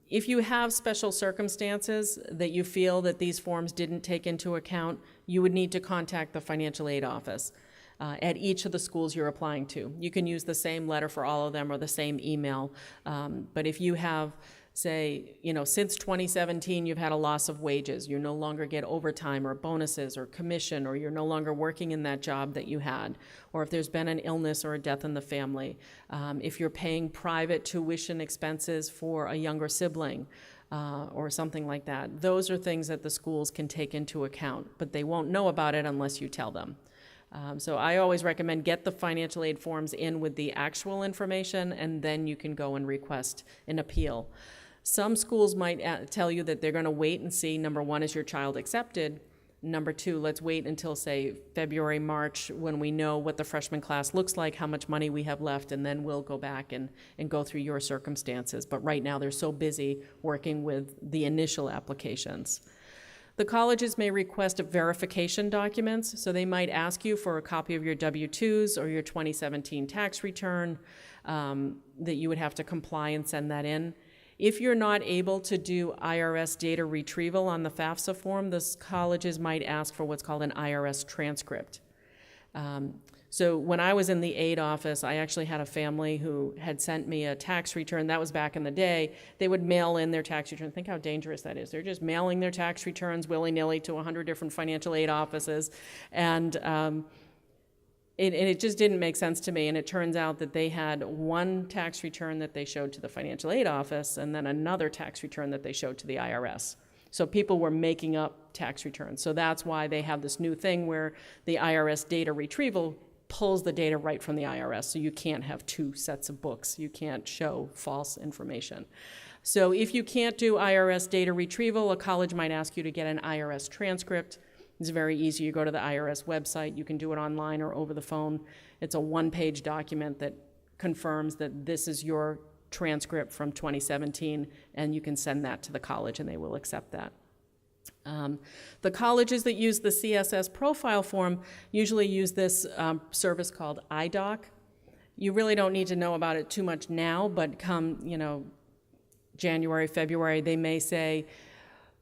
If you have special circumstances that you feel that these forms didn't take into account, you would need to contact the financial aid office at each of the schools you're applying to. You can use the same letter for all of them or the same email, but if you have, say, since 2017 you've had a loss of wages, you no longer get overtime or bonuses or commission, or you're no longer working in that job that you had, or if there's been an illness or a death in the family, if you're paying private tuition expenses for a younger sibling, or something like that, those are things that the schools can take into account, but they won't know about it unless you tell them. So I always recommend get the financial aid forms in with the actual information, and then you can go and request an appeal. Some schools might tell you that they're going to wait and see, number one, is your child accepted? Number two, let's wait until, say, February, March, when we know what the freshman class looks like, how much money we have left, and then we'll go back and go through your circumstances. But right now they're so busy working with the initial applications. The colleges may request verification documents, so they might ask you for a copy of your W-2s or your 2017 tax return, that you would have to comply and send that in. If you're not able to do IRS data retrieval on the FAFSA form, the colleges might ask for what's called an IRS transcript. So when I was in the aid office, I actually had a family who had sent me a tax return. That was back in the day. They would mail in their tax return. Think how dangerous that is. They're just mailing their tax returns willy-nilly to 100 different financial aid offices. And it just didn't make sense to me. And it turns out that they had one tax return that they showed to the financial aid office and then another tax return that they showed to the IRS. So people were making up tax returns. So that's why they have this new thing where the IRS data retrieval pulls the data right from the IRS. So you can't have two sets of books. You can't show false information. So if you can't do IRS data retrieval, a college might ask you to get an IRS transcript. It's very easy. You go to the IRS website. You can do it online or over the phone. It's a one-page document that confirms that this is your transcript from 2017, and you can send that to the college, and they will accept that. The colleges that use the CSS profile form usually use this service called iDoc. You really don't need to know about it too much now, but come, January, February, they may say,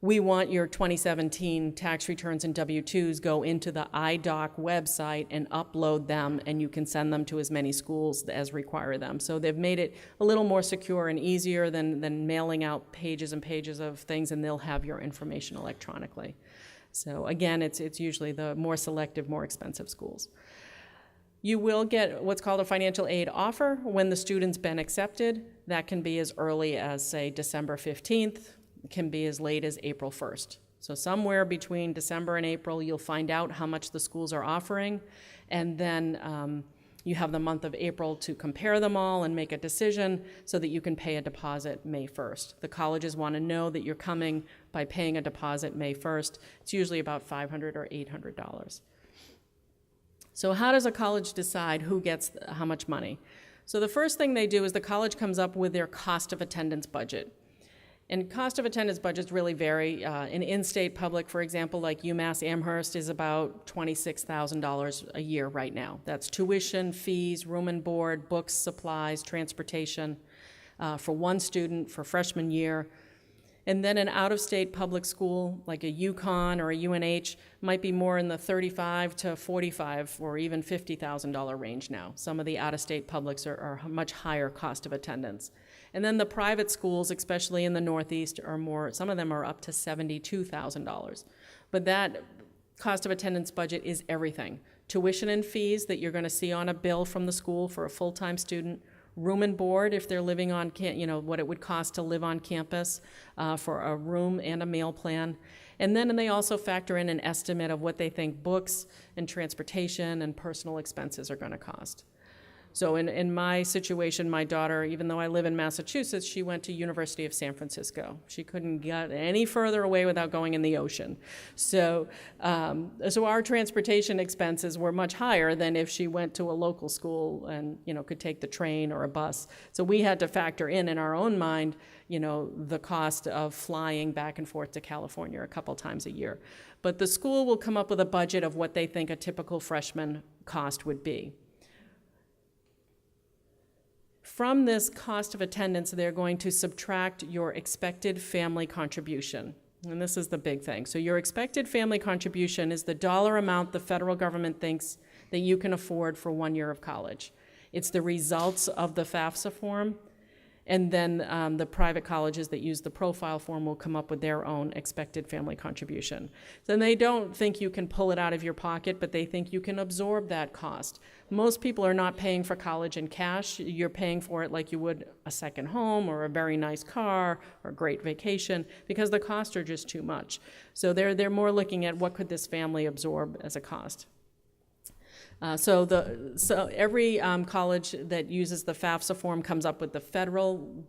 we want your 2017 tax returns and W-2s go into the iDoc website and upload them, and you can send them to as many schools as require them. So they've made it a little more secure and easier than mailing out pages and pages of things, and they'll have your information electronically. So again, it's usually the more selective, more expensive schools. You will get what's called a financial aid offer when the student's been accepted. That can be as early as, say, December 15th. Can be as late as April 1st. So somewhere between December and April, you'll find out how much the schools are offering, and then you have the month of April to compare them all and make a decision so that you can pay a deposit May 1st. The colleges want to know that you're coming by paying a deposit May 1st. It's usually about $500 or $800. So how does a college decide who gets how much money? So the first thing they do is the college comes up with their cost of attendance budget. And cost of attendance budgets really vary. In in-state public, for example, like UMass Amherst is about $26,000 a year right now. That's tuition, fees, room and board, books, supplies, transportation for one student for freshman year. And then an out-of-state public school, like a UConn or a UNH, might be more in the $35,000 to $45,000 or even $50,000 range now. Some of the out-of-state publics are much higher cost of attendance. And then the private schools, especially in the Northeast, are more, some of them are up to $72,000. But that cost of attendance budget is everything. Tuition and fees that you're going to see on a bill from the school for a full-time student, room and board if they're living on, what it would cost to live on campus for a room and a meal plan. And then they also factor in an estimate of what they think books and transportation and personal expenses are going to cost. So in my situation, my daughter, even though I live in Massachusetts, she went to University of San Francisco. She couldn't get any further away without going in the ocean. So our transportation expenses were much higher than if she went to a local school and could take the train or a bus. So we had to factor in our own mind, the cost of flying back and forth to California a couple times a year. But the school will come up with a budget of what they think a typical freshman cost would be. From this cost of attendance, they're going to subtract your expected family contribution. And this is the big thing. So your expected family contribution is the dollar amount the federal government thinks that you can afford for 1 year of college. It's the results of the FAFSA form, and then the private colleges that use the profile form will come up with their own expected family contribution. Then they don't think you can pull it out of your pocket, but they think you can absorb that cost. Most people are not paying for college in cash. You're paying for it like you would a second home or a very nice car or a great vacation because the costs are just too much. So they're more looking at what could this family absorb as a cost. So every college that uses the FAFSA form comes up with the federal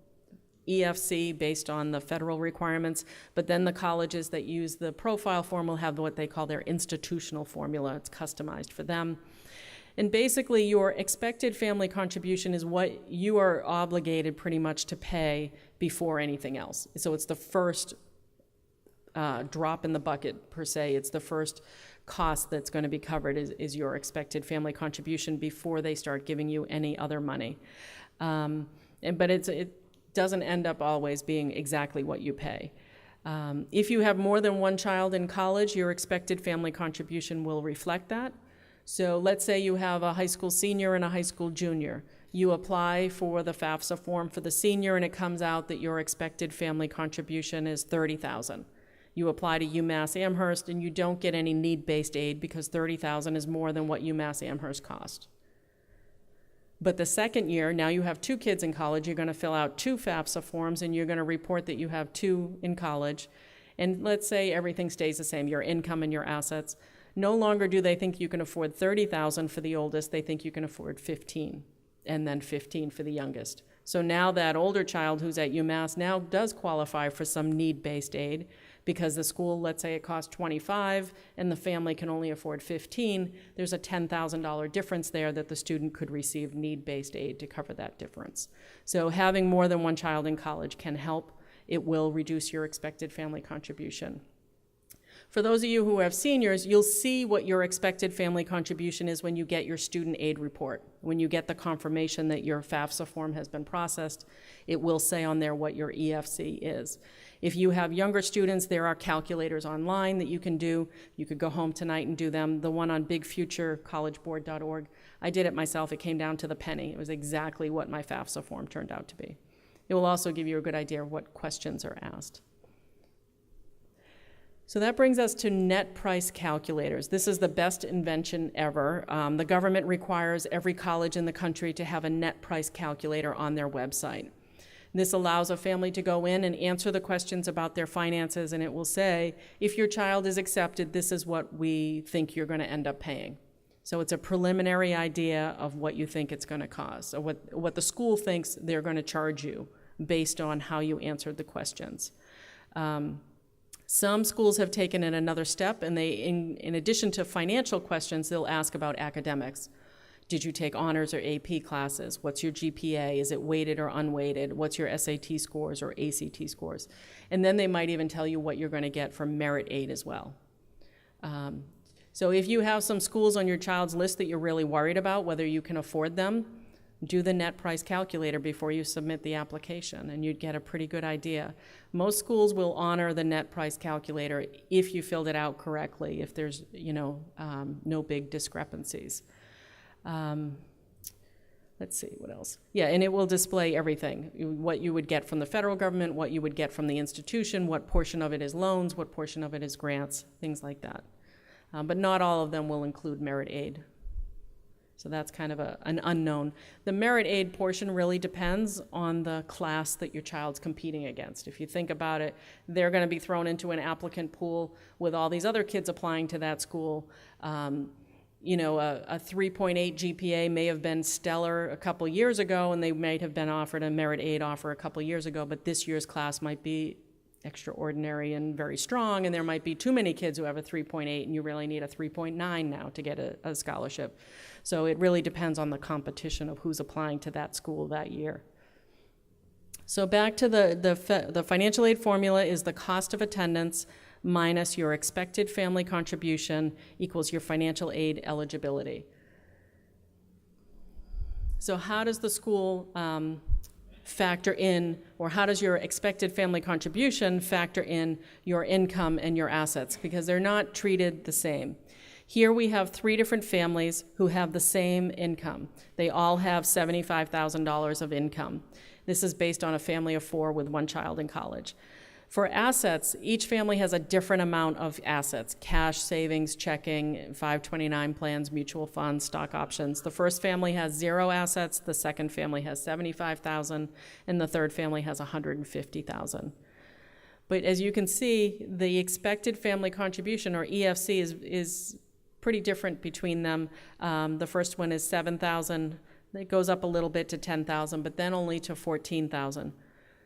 EFC based on the federal requirements, but then the colleges that use the profile form will have what they call their institutional formula. It's customized for them. And basically your expected family contribution is what you are obligated pretty much to pay before anything else. So it's the first drop in the bucket per se. It's the first cost that's going to be covered is your expected family contribution before they start giving you any other money. But it doesn't end up always being exactly what you pay. If you have more than one child in college, your expected family contribution will reflect that. So let's say you have a high school senior and a high school junior. You apply for the FAFSA form for the senior and it comes out that your expected family contribution is $30,000. You apply to UMass Amherst and you don't get any need-based aid because $30,000 is more than what UMass Amherst cost. But the second year, now you have two kids in college, you're going to fill out two FAFSA forms and you're going to report that you have two in college. And let's say everything stays the same, your income and your assets. No longer do they think you can afford $30,000 for the oldest, they think you can afford $15,000 and then $15,000 for the youngest. So now that older child who's at UMass now does qualify for some need-based aid because the school, let's say it costs $25,000 and the family can only afford $15,000, there's a $10,000 difference there that the student could receive need-based aid to cover that difference. So having more than one child in college can help. It will reduce your expected family contribution. For those of you who have seniors, you'll see what your expected family contribution is when you get your student aid report. When you get the confirmation that your FAFSA form has been processed, it will say on there what your EFC is. If you have younger students, there are calculators online that you can do. You could go home tonight and do them. The one on bigfuturecollegeboard.org, I did it myself. It came down to the penny. It was exactly what my FAFSA form turned out to be. It will also give you a good idea of what questions are asked. So that brings us to net price calculators. This is the best invention ever. The government requires every college in the country to have a net price calculator on their website. This allows a family to go in and answer the questions about their finances, and it will say, if your child is accepted, this is what we think you're going to end up paying. So it's a preliminary idea of what you think it's going to cost, or what the school thinks they're going to charge you based on how you answered the questions. Some schools have taken it another step, and they, in addition to financial questions, they'll ask about academics. Did you take honors or AP classes? What's your GPA? Is it weighted or unweighted? What's your SAT scores or ACT scores? And then they might even tell you what you're going to get from merit aid as well. So if you have some schools on your child's list that you're really worried about, whether you can afford them, do the net price calculator before you submit the application, and you'd get a pretty good idea. Most schools will honor the net price calculator if you filled it out correctly, if there's no big discrepancies. Let's see, what else? Yeah, and it will display everything, what you would get from the federal government, what you would get from the institution, what portion of it is loans, what portion of it is grants, things like that. But not all of them will include merit aid. So that's kind of an unknown. The merit aid portion really depends on the class that your child's competing against. If you think about it, they're going to be thrown into an applicant pool with all these other kids applying to that school. A 3.8 GPA may have been stellar a couple years ago, and they might have been offered a merit aid offer a couple years ago, but this year's class might be extraordinary and very strong, and there might be too many kids who have a 3.8, and you really need a 3.9 now to get a scholarship. So it really depends on the competition of who's applying to that school that year. So back to the financial aid formula is the cost of attendance minus your expected family contribution equals your financial aid eligibility. So how does the school factor in, or how does your expected family contribution factor in your income and your assets? Because they're not treated the same. Here we have 3 different families who have the same income. They all have $75,000 of income. This is based on a family of 4 with 1 child in college. For assets, each family has a different amount of assets: cash, savings, checking, 529 plans, mutual funds, stock options. The first family has 0 assets, the second family has $75,000, and the third family has $150,000. But as you can see, the expected family contribution, or EFC, is pretty different between them. The first one is $7,000. It goes up a little bit to $10,000, but then only to $14,000.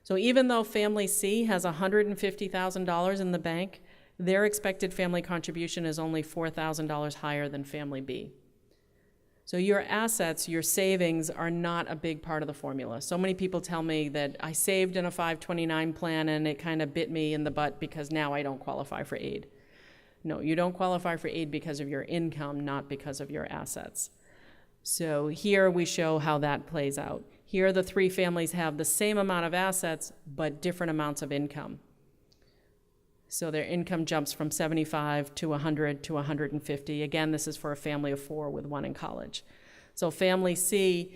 So even though family C has $150,000 in the bank, their expected family contribution is only $4,000 higher than family B. So your assets, your savings, are not a big part of the formula. So many people tell me that I saved in a 529 plan and it kind of bit me in the butt because now I don't qualify for aid. No, you don't qualify for aid because of your income, not because of your assets. So here we show how that plays out. Here the 3 families have the same amount of assets, but different amounts of income. So their income jumps from 75 to 100 to 150. Again, this is for a family of 4 with 1 in college. So family C,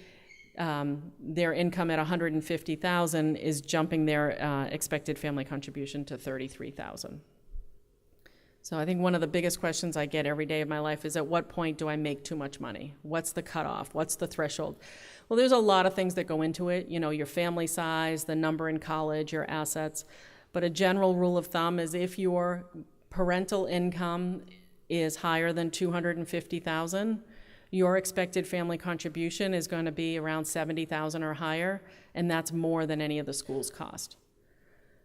their income at 150,000 is jumping their expected family contribution to 33,000. So I think one of the biggest questions I get every day of my life is, at what point do I make too much money? What's the cutoff? What's the threshold? Well, there's a lot of things that go into it. Your family size, the number in college, your assets. But a general rule of thumb is if your parental income is higher than $250,000, your expected family contribution is going to be around $70,000 or higher, and that's more than any of the schools cost.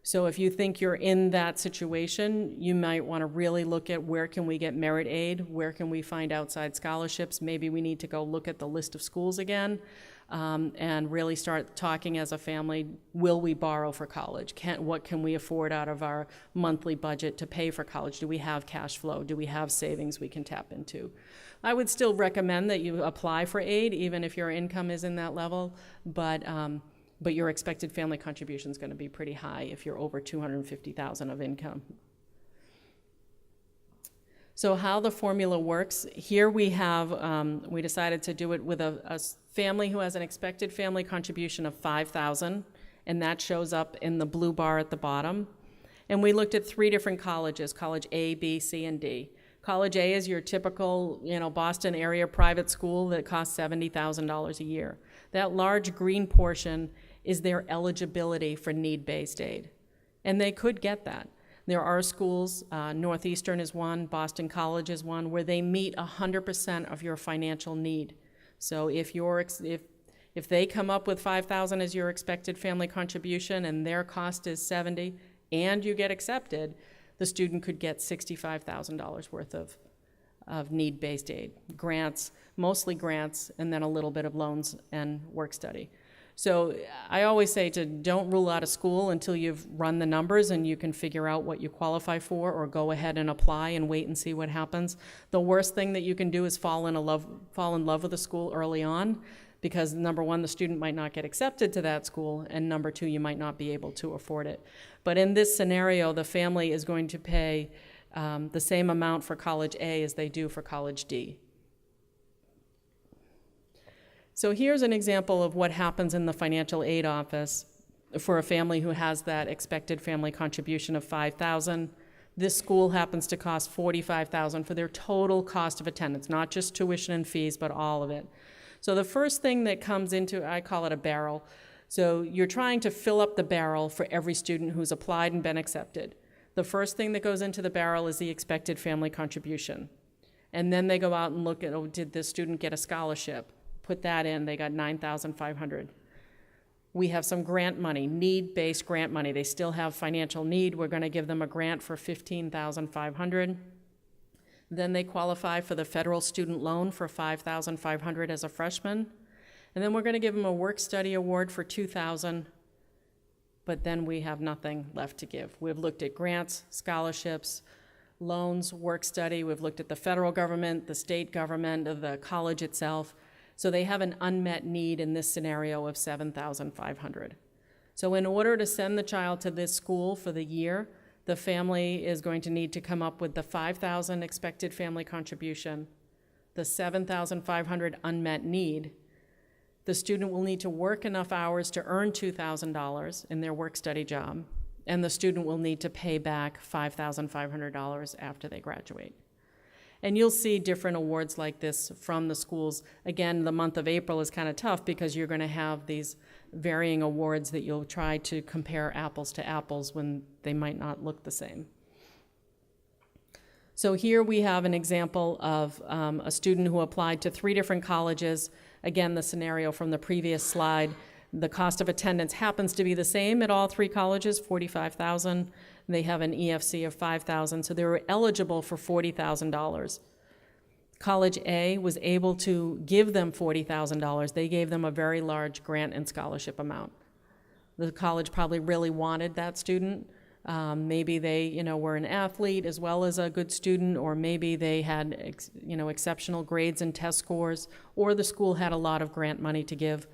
So if you think you're in that situation, you might want to really look at where can we get merit aid, where can we find outside scholarships. Maybe we need to go look at the list of schools again and really start talking as a family. Will we borrow for college? What can we afford out of our monthly budget to pay for college? Do we have cash flow? Do we have savings we can tap into? I would still recommend that you apply for aid even if your income is in that level, but your expected family contribution is going to be pretty high if you're over $250,000 of income. So how the formula works, here we have, we decided to do it with a family who has an expected family contribution of $5,000, and that shows up in the blue bar at the bottom. And we looked at 3 different colleges, college A, B, C, and D. College A is your typical, Boston area private school that costs $70,000 a year. That large green portion is their eligibility for need-based aid. And they could get that. There are schools, Northeastern is one, Boston College is one, where they meet 100% of your financial need. So if they come up with $5,000 as your expected family contribution and their cost is $70,000 and you get accepted, the student could get $65,000 worth of need-based aid, grants, mostly grants, and then a little bit of loans and work study. So I always say to don't rule out of school until you've run the numbers and you can figure out what you qualify for, or go ahead and apply and wait and see what happens. The worst thing that you can do is fall in love with a school early on, because number one, the student might not get accepted to that school, and number two, you might not be able to afford it. But in this scenario, the family is going to pay the same amount for college A as they do for college D. So here's an example of what happens in the financial aid office for a family who has that expected family contribution of $5,000. This school happens to cost $45,000 for their total cost of attendance, not just tuition and fees, but all of it. So the first thing that comes into, I call it a barrel. So you're trying to fill up the barrel for every student who's applied and been accepted. The first thing that goes into the barrel is the expected family contribution. And then they go out and look at, oh, did this student get a scholarship? Put that in, they got $9,500. We have some grant money, need-based grant money. They still have financial need. We're going to give them a grant for $15,500. Then they qualify for the federal student loan for $5,500 as a freshman. And then we're going to give them a work study award for $2,000, but then we have nothing left to give. We've looked at grants, scholarships, loans, work study. We've looked at the federal government, the state government, the college itself. So they have an unmet need in this scenario of $7,500. So in order to send the child to this school for the year, the family is going to need to come up with the $5,000 expected family contribution, the $7,500 unmet need. The student will need to work enough hours to earn $2,000 in their work study job, and the student will need to pay back $5,500 after they graduate. And you'll see different awards like this from the schools. Again, the month of April is kind of tough because you're going to have these varying awards that you'll try to compare apples to apples when they might not look the same. So here we have an example of a student who applied to 3 different colleges. Again, the scenario from the previous slide. The cost of attendance happens to be the same at all 3 colleges, $45,000. They have an EFC of $5,000, so they were eligible for $40,000. College A was able to give them $40,000. They gave them a very large grant and scholarship amount. The college probably really wanted that student. Maybe they, were an athlete as well as a good student, or maybe they had, exceptional grades and test scores, or the school had a lot of grant money to give.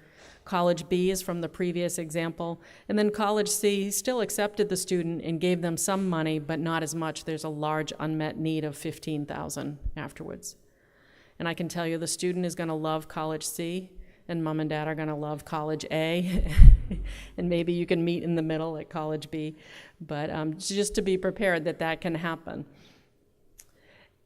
College B is from the previous example, and then College C still accepted the student and gave them some money, but not as much. There's a large unmet need of $15,000 afterwards. And I can tell you the student is going to love College C, and mom and dad are going to love College A, and maybe you can meet in the middle at College B, but just to be prepared that that can happen.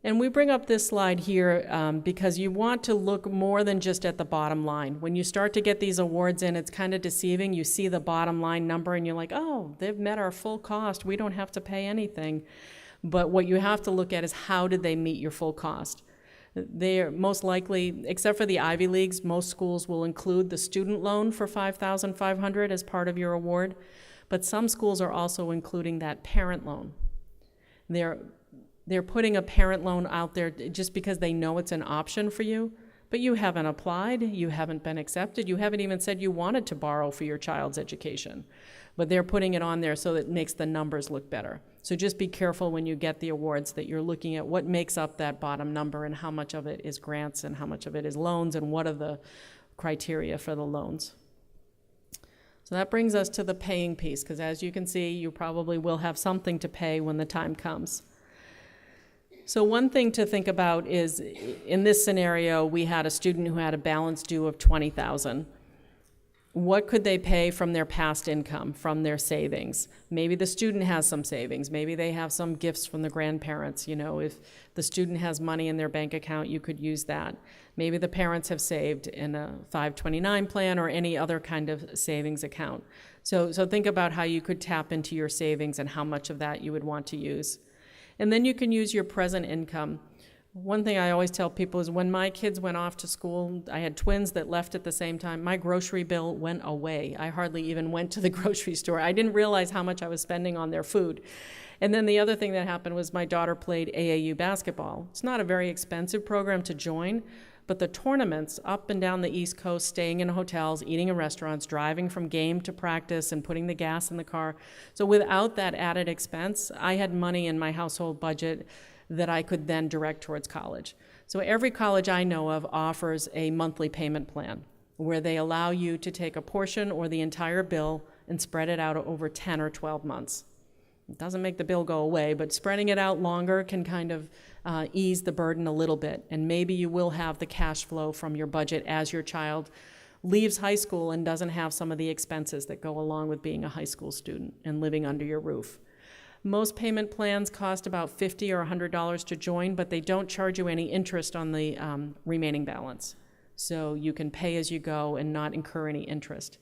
And we bring up this slide here because you want to look more than just at the bottom line. When you start to get these awards in, it's kind of deceiving. You see the bottom line number and you're like, oh, they've met our full cost. We don't have to pay anything. But what you have to look at is how did they meet your full cost? They're most likely, except for the Ivy Leagues, most schools will include the student loan for $5,500 as part of your award. But some schools are also including that parent loan. They're putting a parent loan out there just because they know it's an option for you, but you haven't applied, you haven't been accepted, you haven't even said you wanted to borrow for your child's education. But they're putting it on there so that it makes the numbers look better. So just be careful when you get the awards that you're looking at what makes up that bottom number and how much of it is grants and how much of it is loans and what are the criteria for the loans. So that brings us to the paying piece, because as you can see, you probably will have something to pay when the time comes. So one thing to think about is, in this scenario, we had a student who had a balance due of $20,000. What could they pay from their past income, from their savings? Maybe the student has some savings. Maybe they have some gifts from the grandparents. If the student has money in their bank account, you could use that. Maybe the parents have saved in a 529 plan or any other kind of savings account. So think about how you could tap into your savings and how much of that you would want to use. And then you can use your present income. One thing I always tell people is when my kids went off to school, I had twins that left at the same time, my grocery bill went away. I hardly even went to the grocery store. I didn't realize how much I was spending on their food. And then the other thing that happened was my daughter played AAU basketball. It's not a very expensive program to join, but the tournaments up and down the East Coast, staying in hotels, eating in restaurants, driving from game to practice and putting the gas in the car. So without that added expense, I had money in my household budget that I could then direct towards college. So every college I know of offers a monthly payment plan where they allow you to take a portion or the entire bill and spread it out over 10 or 12 months. It doesn't make the bill go away, but spreading it out longer can kind of ease the burden a little bit. And maybe you will have the cash flow from your budget as your child leaves high school and doesn't have some of the expenses that go along with being a high school student and living under your roof. Most payment plans cost about $50 or $100 to join, but they don't charge you any interest on the remaining balance. So you can pay as you go and not incur any interest.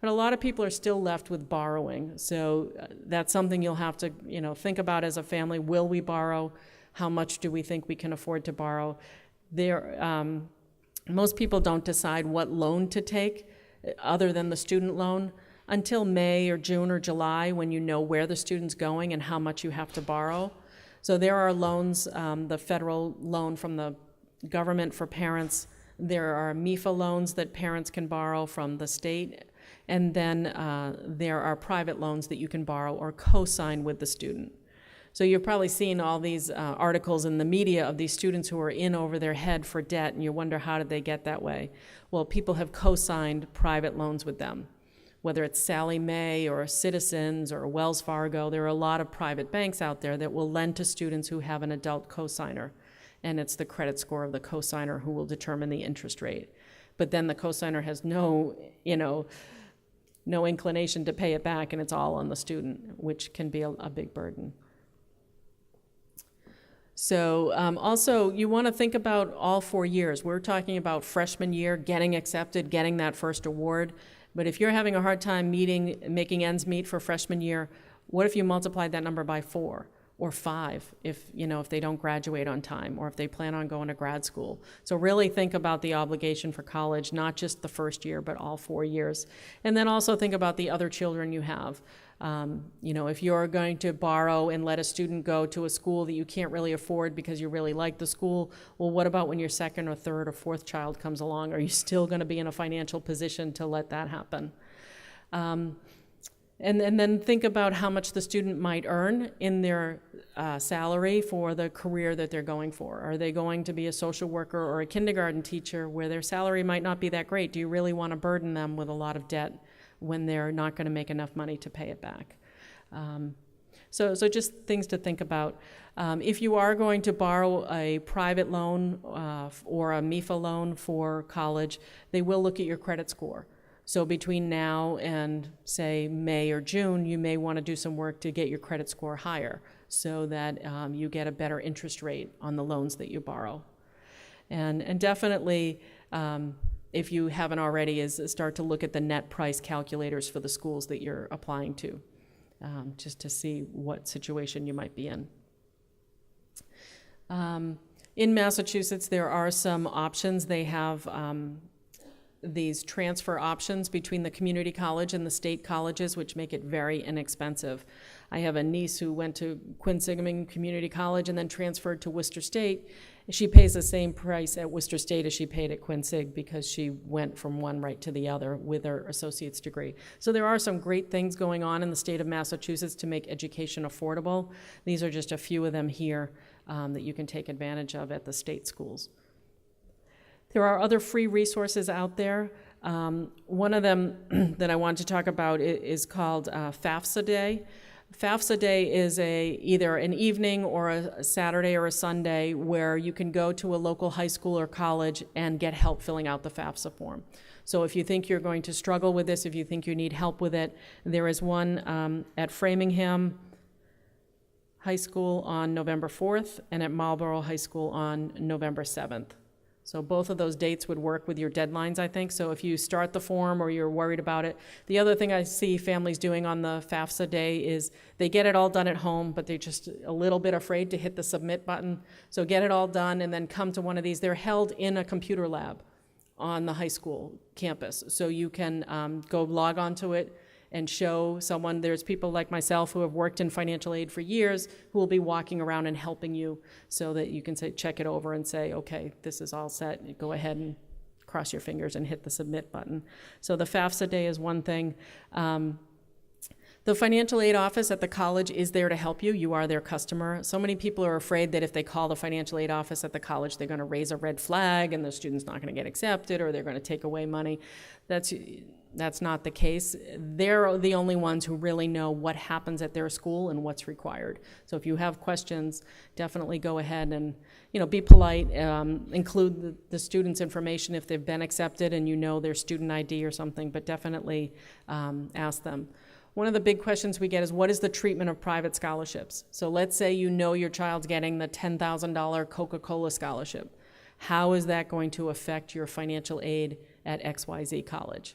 But a lot of people are still left with borrowing. So that's something you'll have to, think about as a family. Will we borrow? How much do we think we can afford to borrow? Most people don't decide what loan to take other than the student loan until May or June or July, when you know where the student's going and how much you have to borrow. So there are loans, the federal loan from the government for parents. There are MIFA loans that parents can borrow from the state. And then there are private loans that you can borrow or co-sign with the student. So you've probably seen all these articles in the media of these students who are in over their head for debt, and you wonder, how did they get that way? Well, people have co-signed private loans with them. Whether it's Sallie Mae or Citizens or Wells Fargo, there are a lot of private banks out there that will lend to students who have an adult cosigner. And it's the credit score of the cosigner who will determine the interest rate. But then the cosigner has no inclination to pay it back, and it's all on the student, which can be a big burden. So also, you want to think about all 4 years. We're talking about freshman year, getting accepted, getting that first award. But if you're having a hard time making ends meet for freshman year, what if you multiplied that number by 4 or 5 if they don't graduate on time or if they plan on going to grad school? So really think about the obligation for college, not just the first year, but all 4 years. And then also think about the other children you have. If you're going to borrow and let a student go to a school that you can't really afford because you really like the school, well, what about when your second or third or fourth child comes along? Are you still going to be in a financial position to let that happen? And then think about how much the student might earn in their salary for the career that they're going for. Are they going to be a social worker or a kindergarten teacher where their salary might not be that great? Do you really want to burden them with a lot of debt when they're not going to make enough money to pay it back? So just things to think about. If you are going to borrow a private loan or a MIFA loan for college, they will look at your credit score. So between now and, say, May or June, you may want to do some work to get your credit score higher so that you get a better interest rate on the loans that you borrow. And definitely, if you haven't already, is start to look at the net price calculators for the schools that you're applying to, just to see what situation you might be in. In Massachusetts, there are some options. They have these transfer options between the community college and the state colleges, which make it very inexpensive. I have a niece who went to Quinsigaming Community College and then transferred to Worcester State. She pays the same price at Worcester State as she paid at Quinsig because she went from one right to the other with her associate's degree. So there are some great things going on in the state of Massachusetts to make education affordable. These are just a few of them here that you can take advantage of at the state schools. There are other free resources out there. One of them that I wanted to talk about is called FAFSA Day. FAFSA Day is either an evening or a Saturday or a Sunday where you can go to a local high school or college and get help filling out the FAFSA form. So if you think you're going to struggle with this, if you think you need help with it, there is one at Framingham High School on November 4th and at Marlborough High School on November 7th. So both of those dates would work with your deadlines, I think. So if you start the form or you're worried about it. The other thing I see families doing on the FAFSA day is they get it all done at home, but they're just a little bit afraid to hit the submit button. So get it all done and then come to one of these. They're held in a computer lab on the high school campus. So you can go log onto it and show someone. There's people like myself who have worked in financial aid for years who will be walking around and helping you so that you can say, check it over and say, okay, this is all set. Go ahead and cross your fingers and hit the submit button. So the FAFSA day is one thing. The financial aid office at the college is there to help you. You are their customer. So many people are afraid that if they call the financial aid office at the college, they're going to raise a red flag and the student's not going to get accepted or they're going to take away money. That's not the case. They're the only ones who really know what happens at their school and what's required. So if you have questions, definitely go ahead and be polite. Include the student's information if they've been accepted and you know their student ID or something, but definitely ask them. One of the big questions we get is, what is the treatment of private scholarships? So let's say you know your child's getting the $10,000 Coca-Cola scholarship. How is that going to affect your financial aid at XYZ college?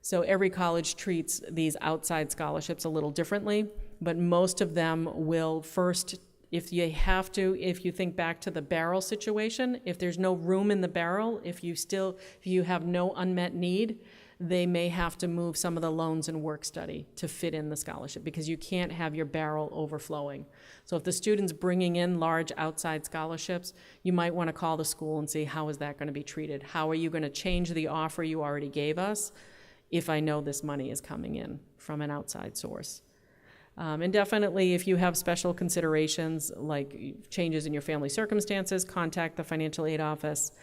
So every college treats these outside scholarships a little differently, but most of them will first, if you think back to the barrel situation, if there's no room in the barrel, if you have no unmet need, they may have to move some of the loans and work study to fit in the scholarship because you can't have your barrel overflowing. So if the student's bringing in large outside scholarships, you might want to call the school and see, how is that going to be treated? How are you going to change the offer you already gave us if I know this money is coming in from an outside source? And definitely, if you have special considerations like changes in your family circumstances, contact the financial aid office.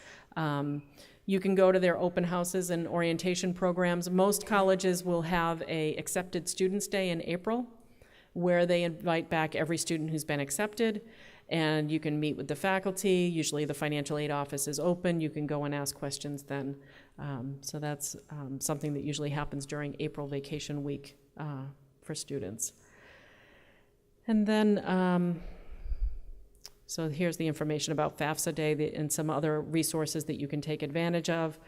You can go to their open houses and orientation programs. Most colleges will have a accepted students day in April where they invite back every student who's been accepted, and you can meet with the faculty. Usually the financial aid office is open. You can go and ask questions then. So that's something that usually happens during April vacation week for students. And then so here's the information about FAFSA Day and some other resources that you can take advantage of.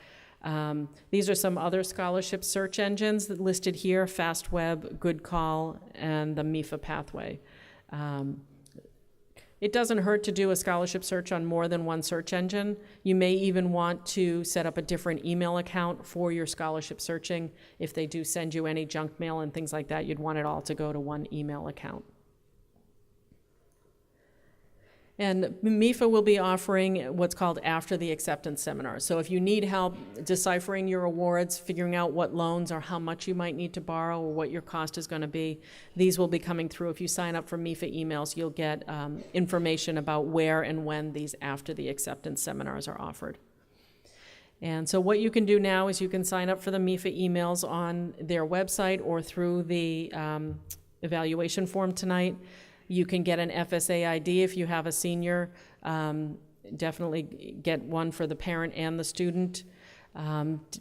These are some other scholarship search engines listed here: FastWeb, Good Call, and the MIFA Pathway. It doesn't hurt to do a scholarship search on more than one search engine. You may even want to set up a different email account for your scholarship searching. If they do send you any junk mail and things like that, you'd want it all to go to one email account. And MIFA will be offering what's called after the acceptance seminar. So if you need help deciphering your awards, figuring out what loans or how much you might need to borrow or what your cost is going to be, these will be coming through. If you sign up for MIFA emails, you'll get information about where and when these after the acceptance seminars are offered. And so what you can do now is you can sign up for the MIFA emails on their website or through the evaluation form tonight. You can get an FSA ID if you have a senior. Definitely get one for the parent and the student.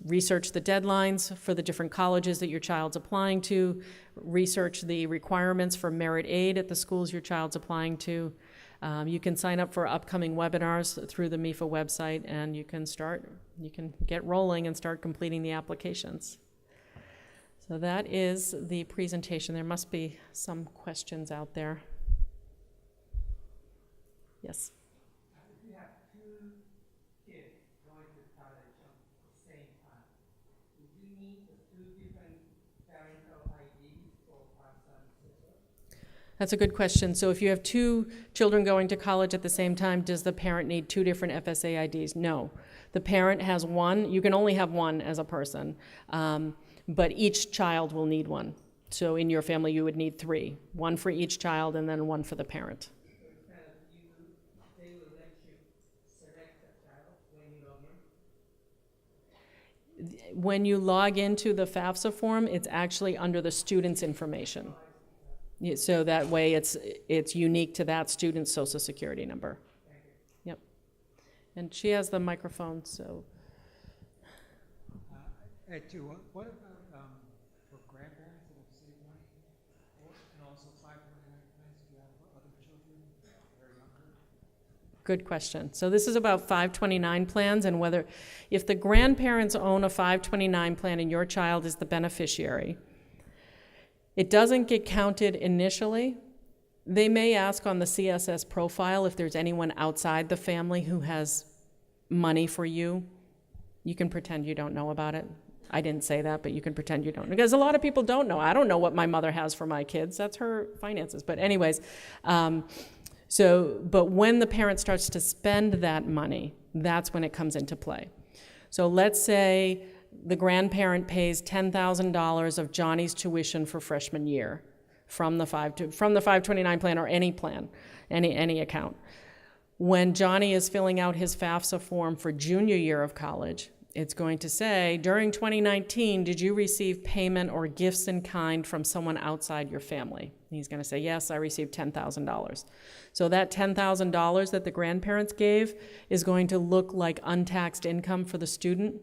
Research the deadlines for the different colleges that your child's applying to. Research the requirements for merit aid at the schools your child's applying to. You can sign up for upcoming webinars through the MIFA website, and you can get rolling and start completing the applications. So that is the presentation. There must be some questions out there. Yes? If you have two kids going to college at the same time, would you need the two different parental IDs for FAFSA and CISA? That's a good question. So if you have two children going to college at the same time, does the parent need two different FSA IDs? No. The parent has one. You can only have one as a person, but each child will need one. So in your family, you would need three, one for each child and then one for the parent. They will let you select the child when you log in? When you log into the FAFSA form, it's actually under the student's information. So that way it's unique to that student's social security number. Yep. And she has the microphone, so. What about for grandparents that have saved money? And also 529 plans if you have other children that are younger? Good question. So this is about 529 plans and whether, if the grandparents own a 529 plan and your child is the beneficiary, it doesn't get counted initially. They may ask on the CSS profile if there's anyone outside the family who has money for you. You can pretend you don't know about it. I didn't say that, but you can pretend you don't. Because a lot of people don't know. I don't know what my mother has for my kids. That's her finances. But anyways, but when the parent starts to spend that money, that's when it comes into play. So let's say the grandparent pays $10,000 of Johnny's tuition for freshman year from the 529 plan or any plan, any account. When Johnny is filling out his FAFSA form for junior year of college, it's going to say, during 2019, did you receive payment or gifts in kind from someone outside your family? He's going to say, yes, I received $10,000. So that $10,000 that the grandparents gave is going to look like untaxed income for the student,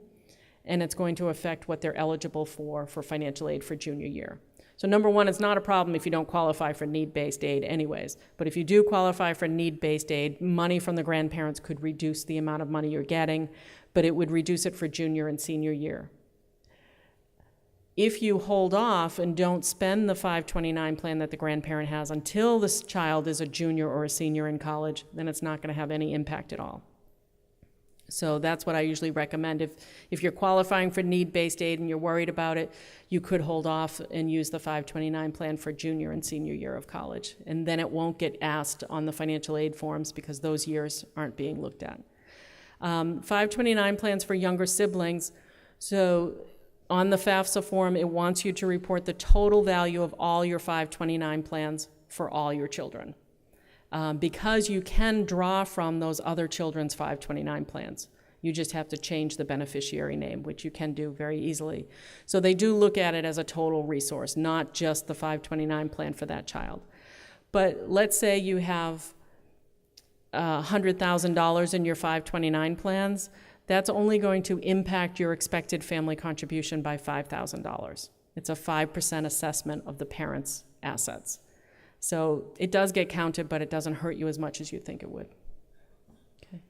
and it's going to affect what they're eligible for financial aid for junior year. So number one, it's not a problem if you don't qualify for need-based aid anyways. But if you do qualify for need-based aid, money from the grandparents could reduce the amount of money you're getting, but it would reduce it for junior and senior year. If you hold off and don't spend the 529 plan that the grandparent has until this child is a junior or a senior in college, then it's not going to have any impact at all. So that's what I usually recommend. If you're qualifying for need-based aid and you're worried about it, you could hold off and use the 529 plan for junior and senior year of college. And then it won't get asked on the financial aid forms because those years aren't being looked at. 529 plans for younger siblings. So on the FAFSA form, it wants you to report the total value of all your 529 plans for all your children. Because you can draw from those other children's 529 plans. You just have to change the beneficiary name, which you can do very easily. So they do look at it as a total resource, not just the 529 plan for that child. But let's say you have $100,000 in your 529 plans. That's only going to impact your expected family contribution by $5,000. It's a 5% assessment of the parent's assets. So it does get counted, but it doesn't hurt you as much as you think it would. Okay.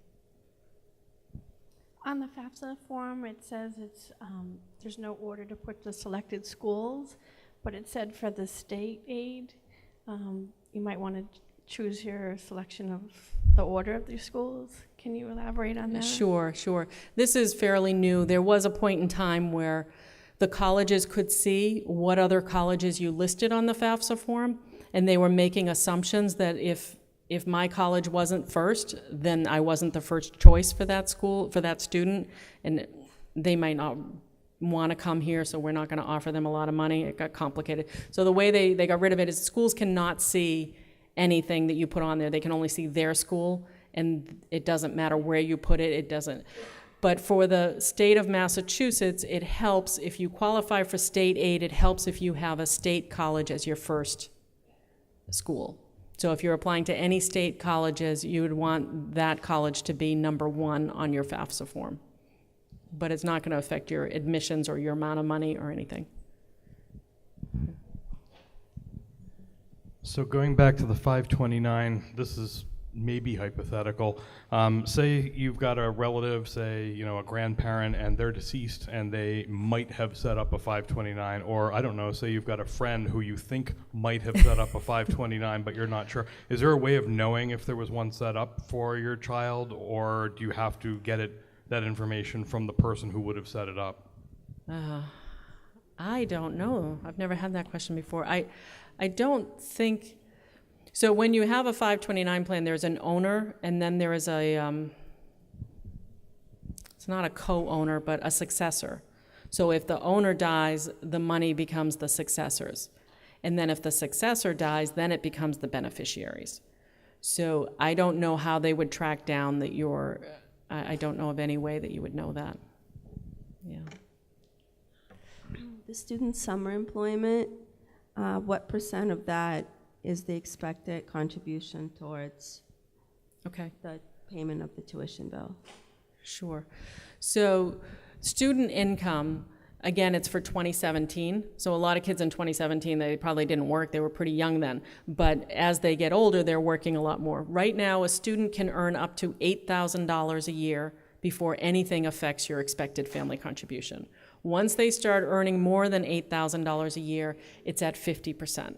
On the FAFSA form, it says there's no order to put the selected schools, but it said for the state aid, you might want to choose your selection of the order of the schools. Can you elaborate on that? Sure. This is fairly new. There was a point in time where the colleges could see what other colleges you listed on the FAFSA form, and they were making assumptions that if my college wasn't first, then I wasn't the first choice for that school, for that student, and they might not want to come here, so we're not going to offer them a lot of money. It got complicated. So the way they got rid of it is schools cannot see anything that you put on there. They can only see their school, and it doesn't matter where you put it, it doesn't. But for the state of Massachusetts, it helps if you qualify for state aid, it helps if you have a state college as your first school. So if you're applying to any state colleges, you would want that college to be number one on your FAFSA form. But it's not going to affect your admissions or your amount of money or anything. So going back to the 529, this is maybe hypothetical. Say you've got a relative, say, a grandparent, and they're deceased, and they might have set up a 529, or I don't know, say you've got a friend who you think might have set up a 529, but you're not sure. Is there a way of knowing if there was one set up for your child, or do you have to get that information from the person who would have set it up? I don't know. I've never had that question before. I don't think. So when you have a 529 plan, there's an owner, and then there is it's not a co-owner, but a successor. So if the owner dies, the money becomes the successor's. And then if the successor dies, then it becomes the beneficiaries. So I don't know how they would track down that I don't know of any way that you would know that. Yeah. The student summer employment, what % of that is the expected contribution towards the payment of the tuition bill? Sure. So student income, Again, it's for 2017. So a lot of kids in 2017, they probably didn't work. They were pretty young then. But as they get older, they're working a lot more. Right now, a student can earn up to $8,000 a year before anything affects your expected family contribution. Once they start earning more than $8,000 a year, it's at 50%.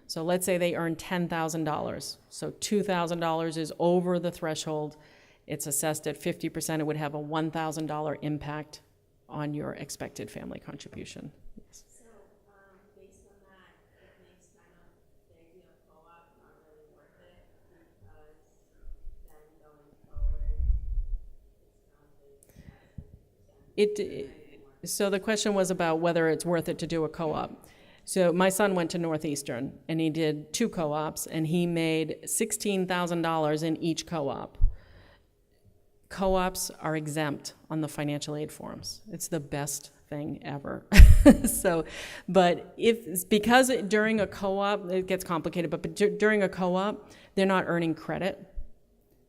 So let's say they earn $10,000. So $2,000 is over the threshold. It's assessed at 50%. It would have a $1,000 impact on your expected family contribution. Yes. So, based on that, it makes kind of the idea of co-op not really worth it, because then going forward, it's counted. So the question was about whether it's worth it to do a co-op. So my son went to Northeastern, and he did 2 co-ops, and he made $16,000 in each co-op. Co-ops are exempt on the financial aid forms. It's the best thing ever. So, but because during a co-op, it gets complicated, but during a co-op, they're not earning credit.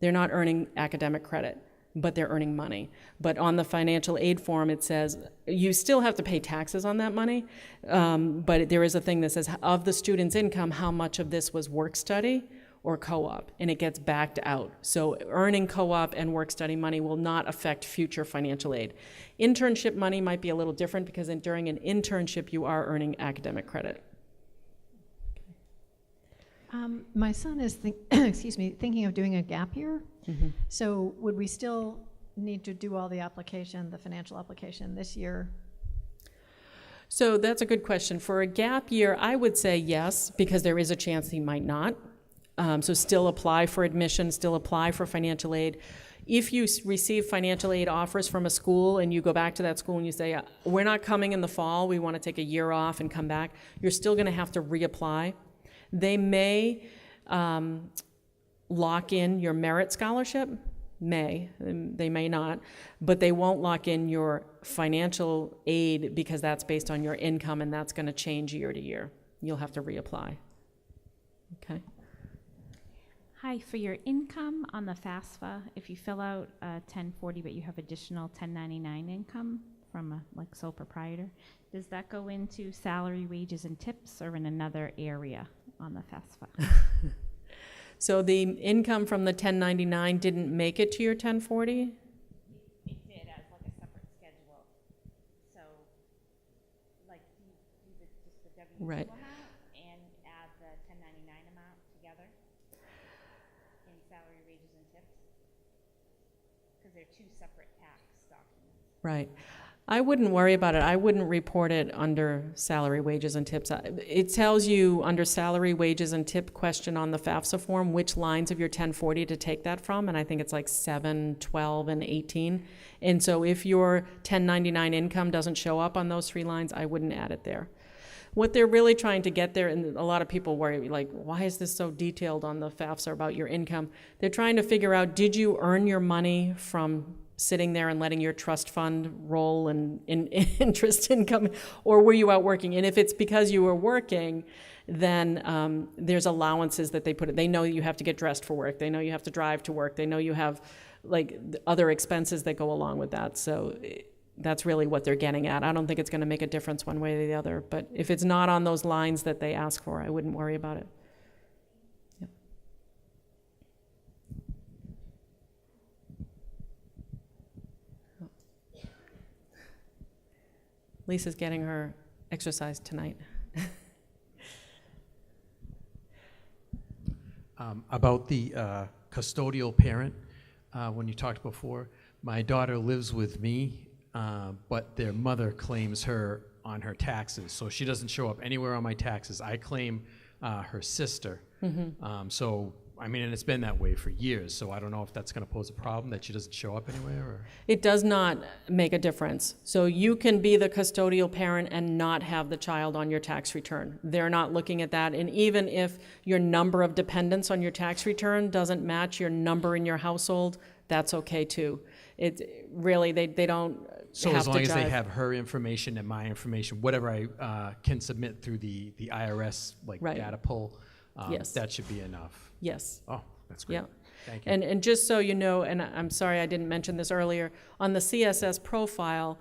They're not earning academic credit, but they're earning money. But on the financial aid form, it says you still have to pay taxes on that money, but there is a thing that says of the student's income, how much of this was work study or co-op, and it gets backed out. So earning co-op and work study money will not affect future financial aid. Internship money might be a little different, because during an internship you are earning academic credit. My son is thinking of doing a gap year. Mm-hmm. So would we still need to do all the financial application this year? So that's a good question. For a gap year, I would say yes, because there is a chance he might not. So still apply for admission, still apply for financial aid. If you receive financial aid offers from a school and you go back to that school and you say, we're not coming in the fall, we want to take a year off and come back, you're still going to have to reapply. They may lock in your merit scholarship, they may not, but they won't lock in your financial aid, because that's based on your income, and that's going to change year to year. You'll have to reapply. Okay. Hi, for your income on the FAFSA, if you fill out 1040 but you have additional 1099 income from a sole proprietor, does that go into salary, wages, and tips, or in another area on the FAFSA? So the income from the 1099 didn't make it to your 1040? It did, as like a separate schedule. So, like, do just the W-2 Right. amount and add the 1099 amount together in salary, wages, and tips? Because they're 2 separate tax documents. Right. I wouldn't worry about it. I wouldn't report it under salary, wages, and tips. It tells you under salary, wages, and tip question on the FAFSA form which lines of your 1040 to take that from, and I think it's like 7, 12, and 18. And so if your 1099 income doesn't show up on those 3 lines, I wouldn't add it there. What they're really trying to get there, and a lot of people worry, like, why is this so detailed on the FAFSA about your income? They're trying to figure out, did you earn your money from sitting there and letting your trust fund roll in interest income, or were you out working? And if it's because you were working, then there's allowances that they put in. They know you have to get dressed for work. They know you have to drive to work. They know you have like other expenses that go along with that. So that's really what they're getting at. I don't think it's going to make a difference one way or the other, but if it's not on those lines that they ask for, I wouldn't worry about it. Yep. Lisa's getting her exercise tonight. About the custodial parent, when you talked before, my daughter lives with me, but their mother claims her on her taxes, so she doesn't show up anywhere on my taxes. I claim her sister. Mm-hmm. So, I mean, and it's been that way for years, so I don't know if that's going to pose a problem that she doesn't show up anywhere. Or? It does not make a difference. So you can be the custodial parent and not have the child on your tax return. They're not looking at that. And even if your number of dependents on your tax return doesn't match your number in your household, that's okay too. It really, they don't so have as long to as drive. they have her information and my information, whatever I can submit through the ARHS Right. data pull, Yes. that should be enough. Yes. Oh, that's great. Yeah. Thank you. And just so you know, and I'm sorry I didn't mention this earlier, on the CSS profile,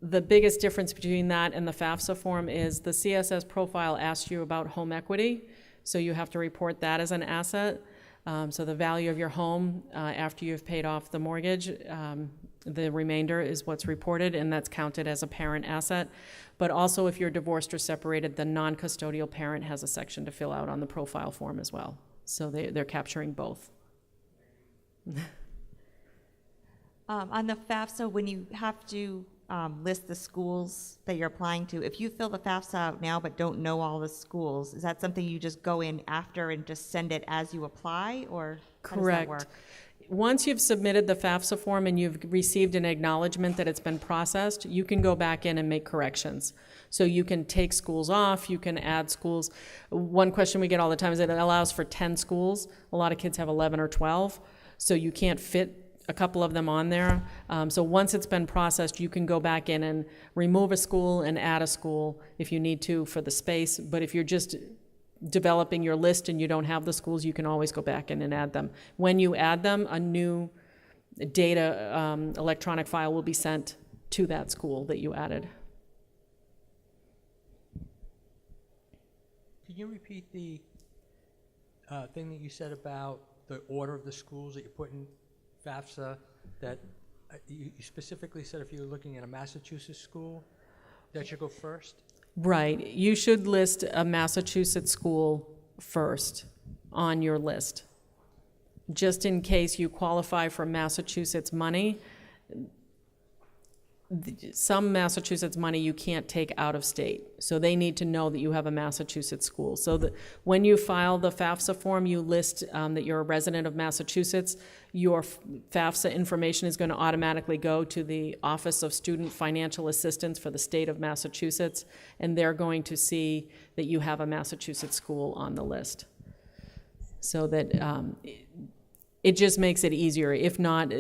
The biggest difference between that and the FAFSA form is the CSS profile asks you about home equity, so you have to report that as an asset. So the value of your home after you've paid off the mortgage, the remainder is what's reported, and that's counted as a parent asset. But also if you're divorced or separated, the non-custodial parent has a section to fill out on the profile form as well. So they're capturing both. On the FAFSA, when you have to list the schools that you're applying to, if you fill the FAFSA out now but don't know all the schools, is that something you just go in after and just send it as you apply, or how does that work? Once you've submitted the FAFSA form and you've received an acknowledgement that it's been processed, you can go back in and make corrections. So you can take schools off, you can add schools. One question we get all the time is that it allows for 10 schools. A lot of kids have 11 or 12, so you can't fit a couple of them on there. So once it's been processed, you can go back in and remove a school and add a school if you need to for the space. But if you're just developing your list and you don't have the schools, you can always go back in and add them. When you add them, a new data electronic file will be sent to that school that you added. Can you repeat the thing that you said about the order of the schools that you put in FAFSA, that you specifically said if you were looking at a Massachusetts school, that should go first? Right. You should list a Massachusetts school first on your list. Just in case you qualify for Massachusetts money, some Massachusetts money you can't take out of state. So they need to know that you have a Massachusetts school. So that when you file the FAFSA form, you list that you're a resident of Massachusetts. Your FAFSA information is going to automatically go to the Office of Student Financial Assistance for the state of Massachusetts, and they're going to see that you have a Massachusetts school on the list. So that it just makes it easier. If not,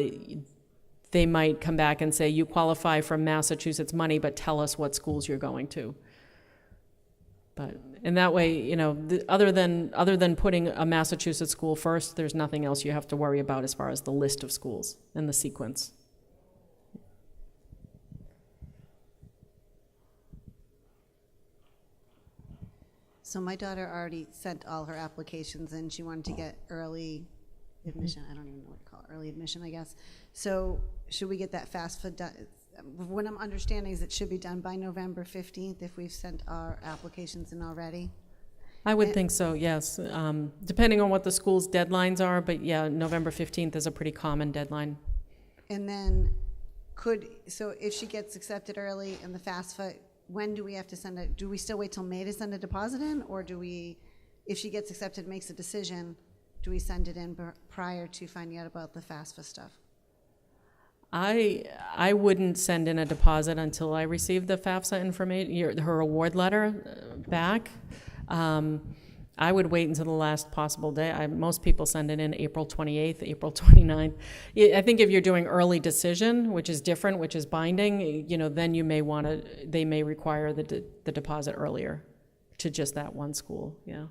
they might come back and say, you qualify for Massachusetts money, but tell us what schools you're going to. But in that way, you know, other than putting a Massachusetts school first, there's nothing else you have to worry about as far as the list of schools and the sequence. So my daughter already sent all her applications in. She wanted to get early admission. I don't even know what to call it, early admission, I guess. So should we get that FAFSA done? What I'm understanding is it should be done by November 15th if we've sent our applications in already. I would think so, yes. Depending on what the school's deadlines are, but yeah, November 15th is a pretty common deadline. And then so if she gets accepted early in the FAFSA, when do we have to send it? Do we still wait till May to send a deposit in? Or do we, if she gets accepted, makes a decision, do we send it in prior to finding out about the FAFSA stuff? I wouldn't send in a deposit until I receive the FAFSA information, her award letter back. I would wait until the last possible day. Most people send it in April 28th, April 29th. I think if you're doing early decision, which is different, which is binding, you know, then you may want to, they may require the deposit earlier to just that one school, yeah.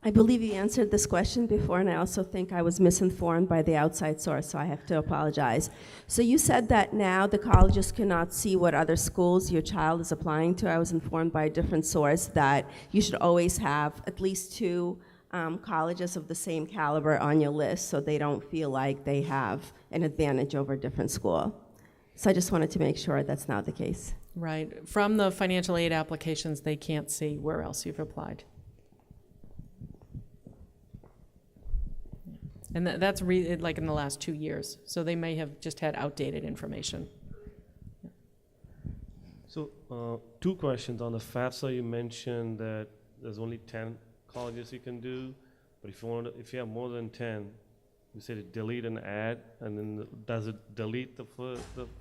I believe you answered this question before, and I also think I was misinformed by the outside source, so I have to apologize. So you said that now the colleges cannot see what other schools your child is applying to. I was informed by a different source that you should always have at least 2 colleges of the same caliber on your list so they don't feel like they have an advantage over a different school. So I just wanted to make sure that's not the case. Right. From the financial aid applications, they can't see where else you've applied. And that's like in the last 2 years. So they may have just had outdated information. So 2 questions. On the FAFSA, you mentioned that there's only 10 colleges you can do, but if you have more than 10, you say to delete and add, and then does it delete the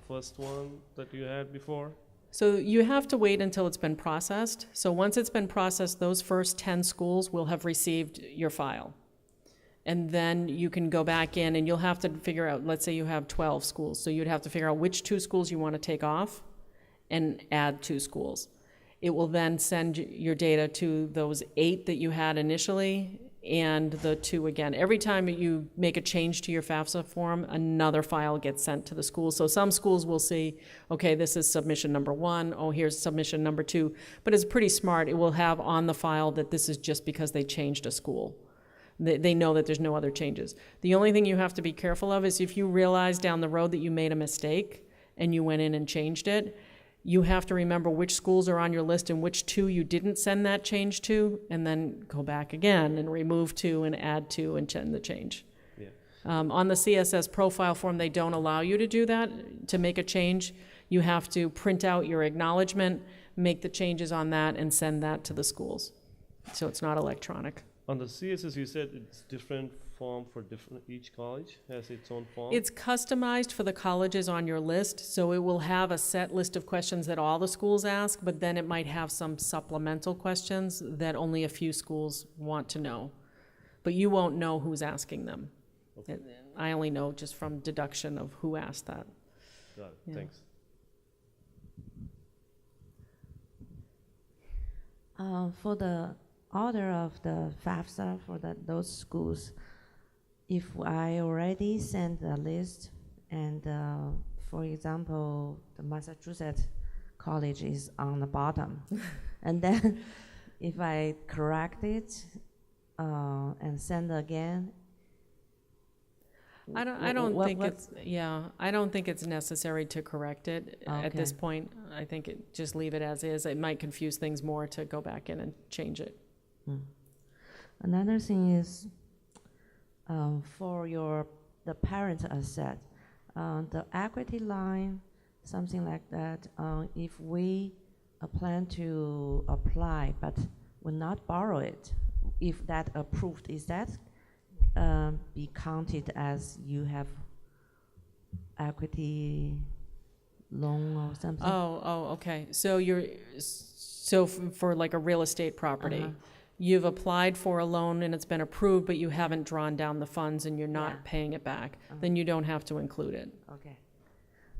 first one that you had before? So you have to wait until it's been processed. So once it's been processed, those first 10 schools will have received your file. And then you can go back in and you'll have to figure out, let's say you have 12 schools, so you'd have to figure out which 2 schools you want to take off and add 2 schools. It will then send your data to those 8 that you had initially and the 2 again. Every time you make a change to your FAFSA form, another file gets sent to the school. So some schools will see, okay, this is submission number 1, oh, here's submission number 2. But it's pretty smart. It will have on the file that this is just because they changed a school. They know that there's no other changes. The only thing you have to be careful of is if you realize down the road that you made a mistake and you went in and changed it, you have to remember which schools are on your list and which 2 you didn't send that change to, and then go back again and remove 2 and add 2 and send the change. Yeah. On the CSS profile form, they don't allow you to do that. To make a change, you have to print out your acknowledgement, make the changes on that, and send that to the schools. So it's not electronic. On the CSS, you said it's different form for each college has its own form? It's customized for the colleges on your list, so it will have a set list of questions that all the schools ask, but then it might have some supplemental questions that only a few schools want to know. But you won't know who's asking them. Okay. I only know just from deduction of who asked that. Got it. Yeah. Thanks. For the order of the FAFSA for those schools, if I already sent a list and, for example, the Massachusetts college is on the bottom, and then if I correct it and send again, I don't think it's necessary to correct it at this point. I think just leave it as is. It might confuse things more to go back in and change it. Another thing is for the parent asset, the equity line, something like that. If we plan to apply but will not borrow it, if that approved, is that be counted as you have equity loan or something? Oh, okay. So for like a real estate property. You've applied for a loan and it's been approved, but you haven't drawn down the funds and you're not paying it back, then you don't have to include it. Okay.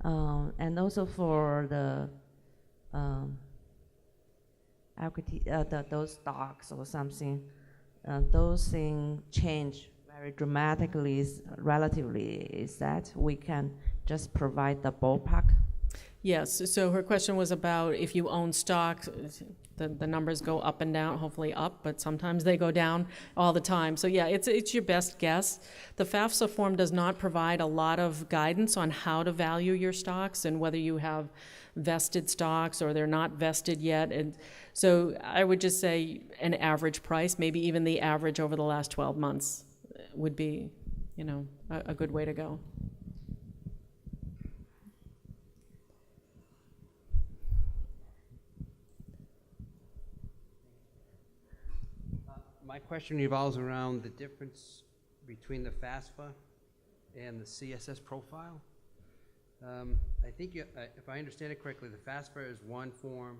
And also for the equity, those stocks or something, those things change very dramatically, relatively. Is that we can just provide the ballpark? Yes, so her question was about if you own stock, the numbers go up and down, hopefully up, but sometimes they go down all the time. So yeah, it's your best guess. The FAFSA form does not provide a lot of guidance on how to value your stocks and whether you have vested stocks or they're not vested yet. And so I would just say an average price, maybe even the average over the last 12 months would be, a good way to go. My question revolves around the difference between the FAFSA and the CSS profile. I think, if I understand it correctly, the FAFSA is one form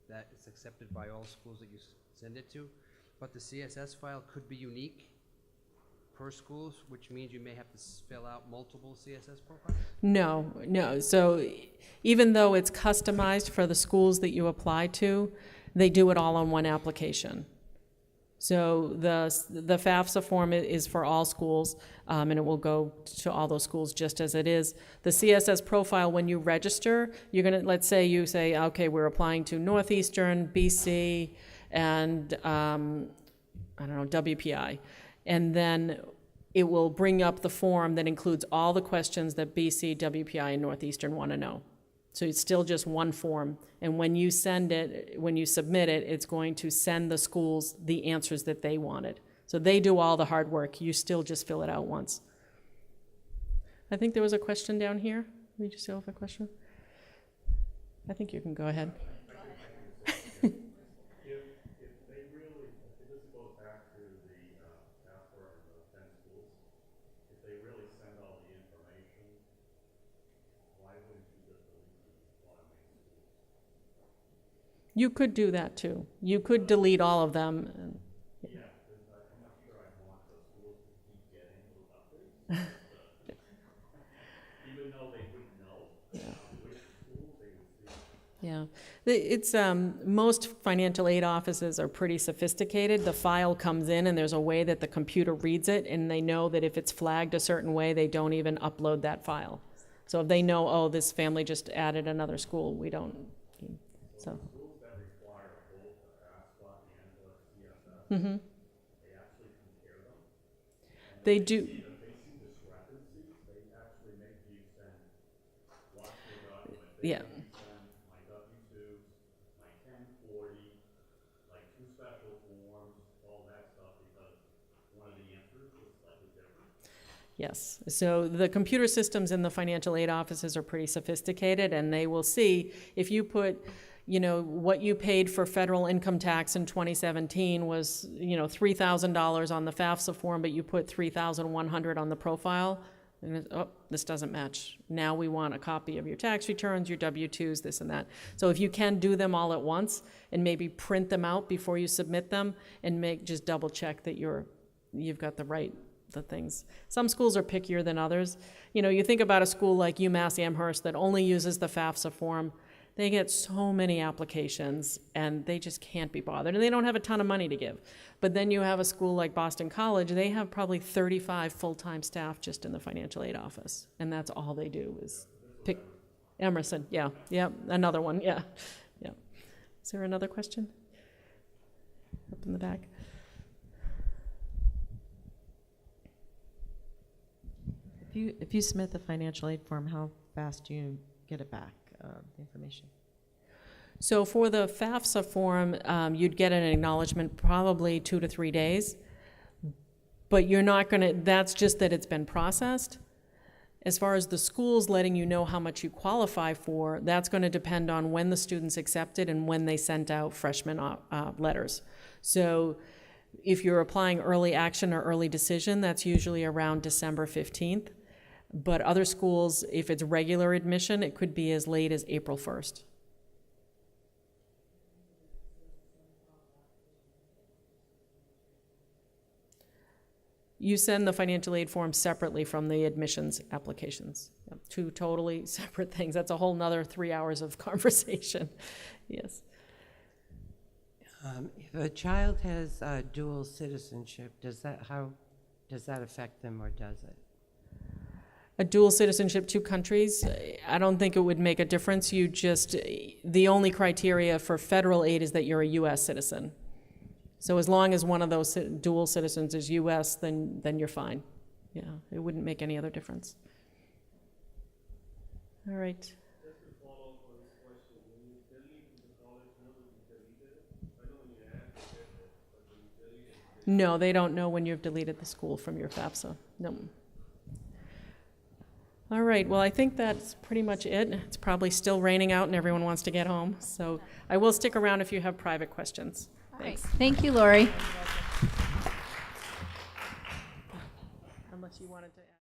that is accepted by all schools that you send it to, but the CSS file could be unique per schools, which means you may have to fill out multiple CSS profiles? No. So even though it's customized for the schools that you apply to, they do it all on one application. So the FAFSA form is for all schools, and it will go to all those schools just as it is. The CSS profile, when you register, you're going to, let's say you say, okay, we're applying to Northeastern, BC, and WPI. And then it will bring up the form that includes all the questions that BC, WPI, and Northeastern want to know. So it's still just one form. And when you submit it, it's going to send the schools the answers that they wanted. So they do all the hard work. You still just fill it out once. I think there was a question down here. Did you still have a question? I think you can go ahead. You could do that too. You could delete all of them. Yeah, I'm not sure I want the schools to keep getting those updates. Even though they wouldn't know which schools they would see. Yeah, it's, most financial aid offices are pretty sophisticated. The file comes in and there's a way that the computer reads it, and they know that if it's flagged a certain way, they don't even upload that file. So if they know, oh, this family just added another school, we don't, so. Schools that require both the FAFSA and the CSS, Mm-hmm. they actually compare them. And They if do. If they see discrepancies, they actually make you send, watch your document. They Yeah. make you send my W-2s, my 1040, like 2 special forms, all that stuff, because one of the answers is slightly different. Yes, so the computer systems in the financial aid offices are pretty sophisticated, and they will see if you put, you know, what you paid for federal income tax in 2017 was, you know, $3,000 on the FAFSA form, but you put $3,100 on the profile, and oh, this doesn't match. Now we want a copy of your tax returns, your W-2s, this and that. So if you can do them all at once and maybe print them out before you submit them, and just double check that you've got the things. Some schools are pickier than others. You know, you think about a school like UMass Amherst that only uses the FAFSA form. They get so many applications, and they just can't be bothered, and they don't have a ton of money to give. But then you have a school like Boston College, they have probably 35 full-time staff just in the financial aid office, and that's all they do is pick. Emerson, yeah, another one, yeah. Is there another question? Up in the back. If you submit the financial aid form, how fast do you get it back, the information? So for the FAFSA form, you'd get an acknowledgement probably 2 to 3 days, but you're not going to, that's just that it's been processed. As far as the schools letting you know how much you qualify for, that's going to depend on when the students accepted and when they sent out freshman letters. So if you're applying early action or early decision, that's usually around December 15th. But other schools, if it's regular admission, it could be as late as April 1st. You send the financial aid form separately from the admissions applications. Yep, 2 totally separate things. That's a whole nother 3 hours of conversation. Yes. If a child has dual citizenship, does that affect them, or does it? A dual citizenship, 2 countries, I don't think it would make a difference. The only criteria for federal aid is that you're a U.S. citizen. So as long as one of those dual citizens is U.S., then you're fine. Yeah, it wouldn't make any other difference. All right. Just to follow up on this question, when you delete the college, when you delete it, I know when you add, you get it, but when you delete it, No, they don't know when you've deleted the school from your FAFSA. No. All right, well, I think that's pretty much it. It's probably still raining out and everyone wants to get home. So I will stick around if you have private questions. Thanks. Thank you, Lori. Unless you wanted to add.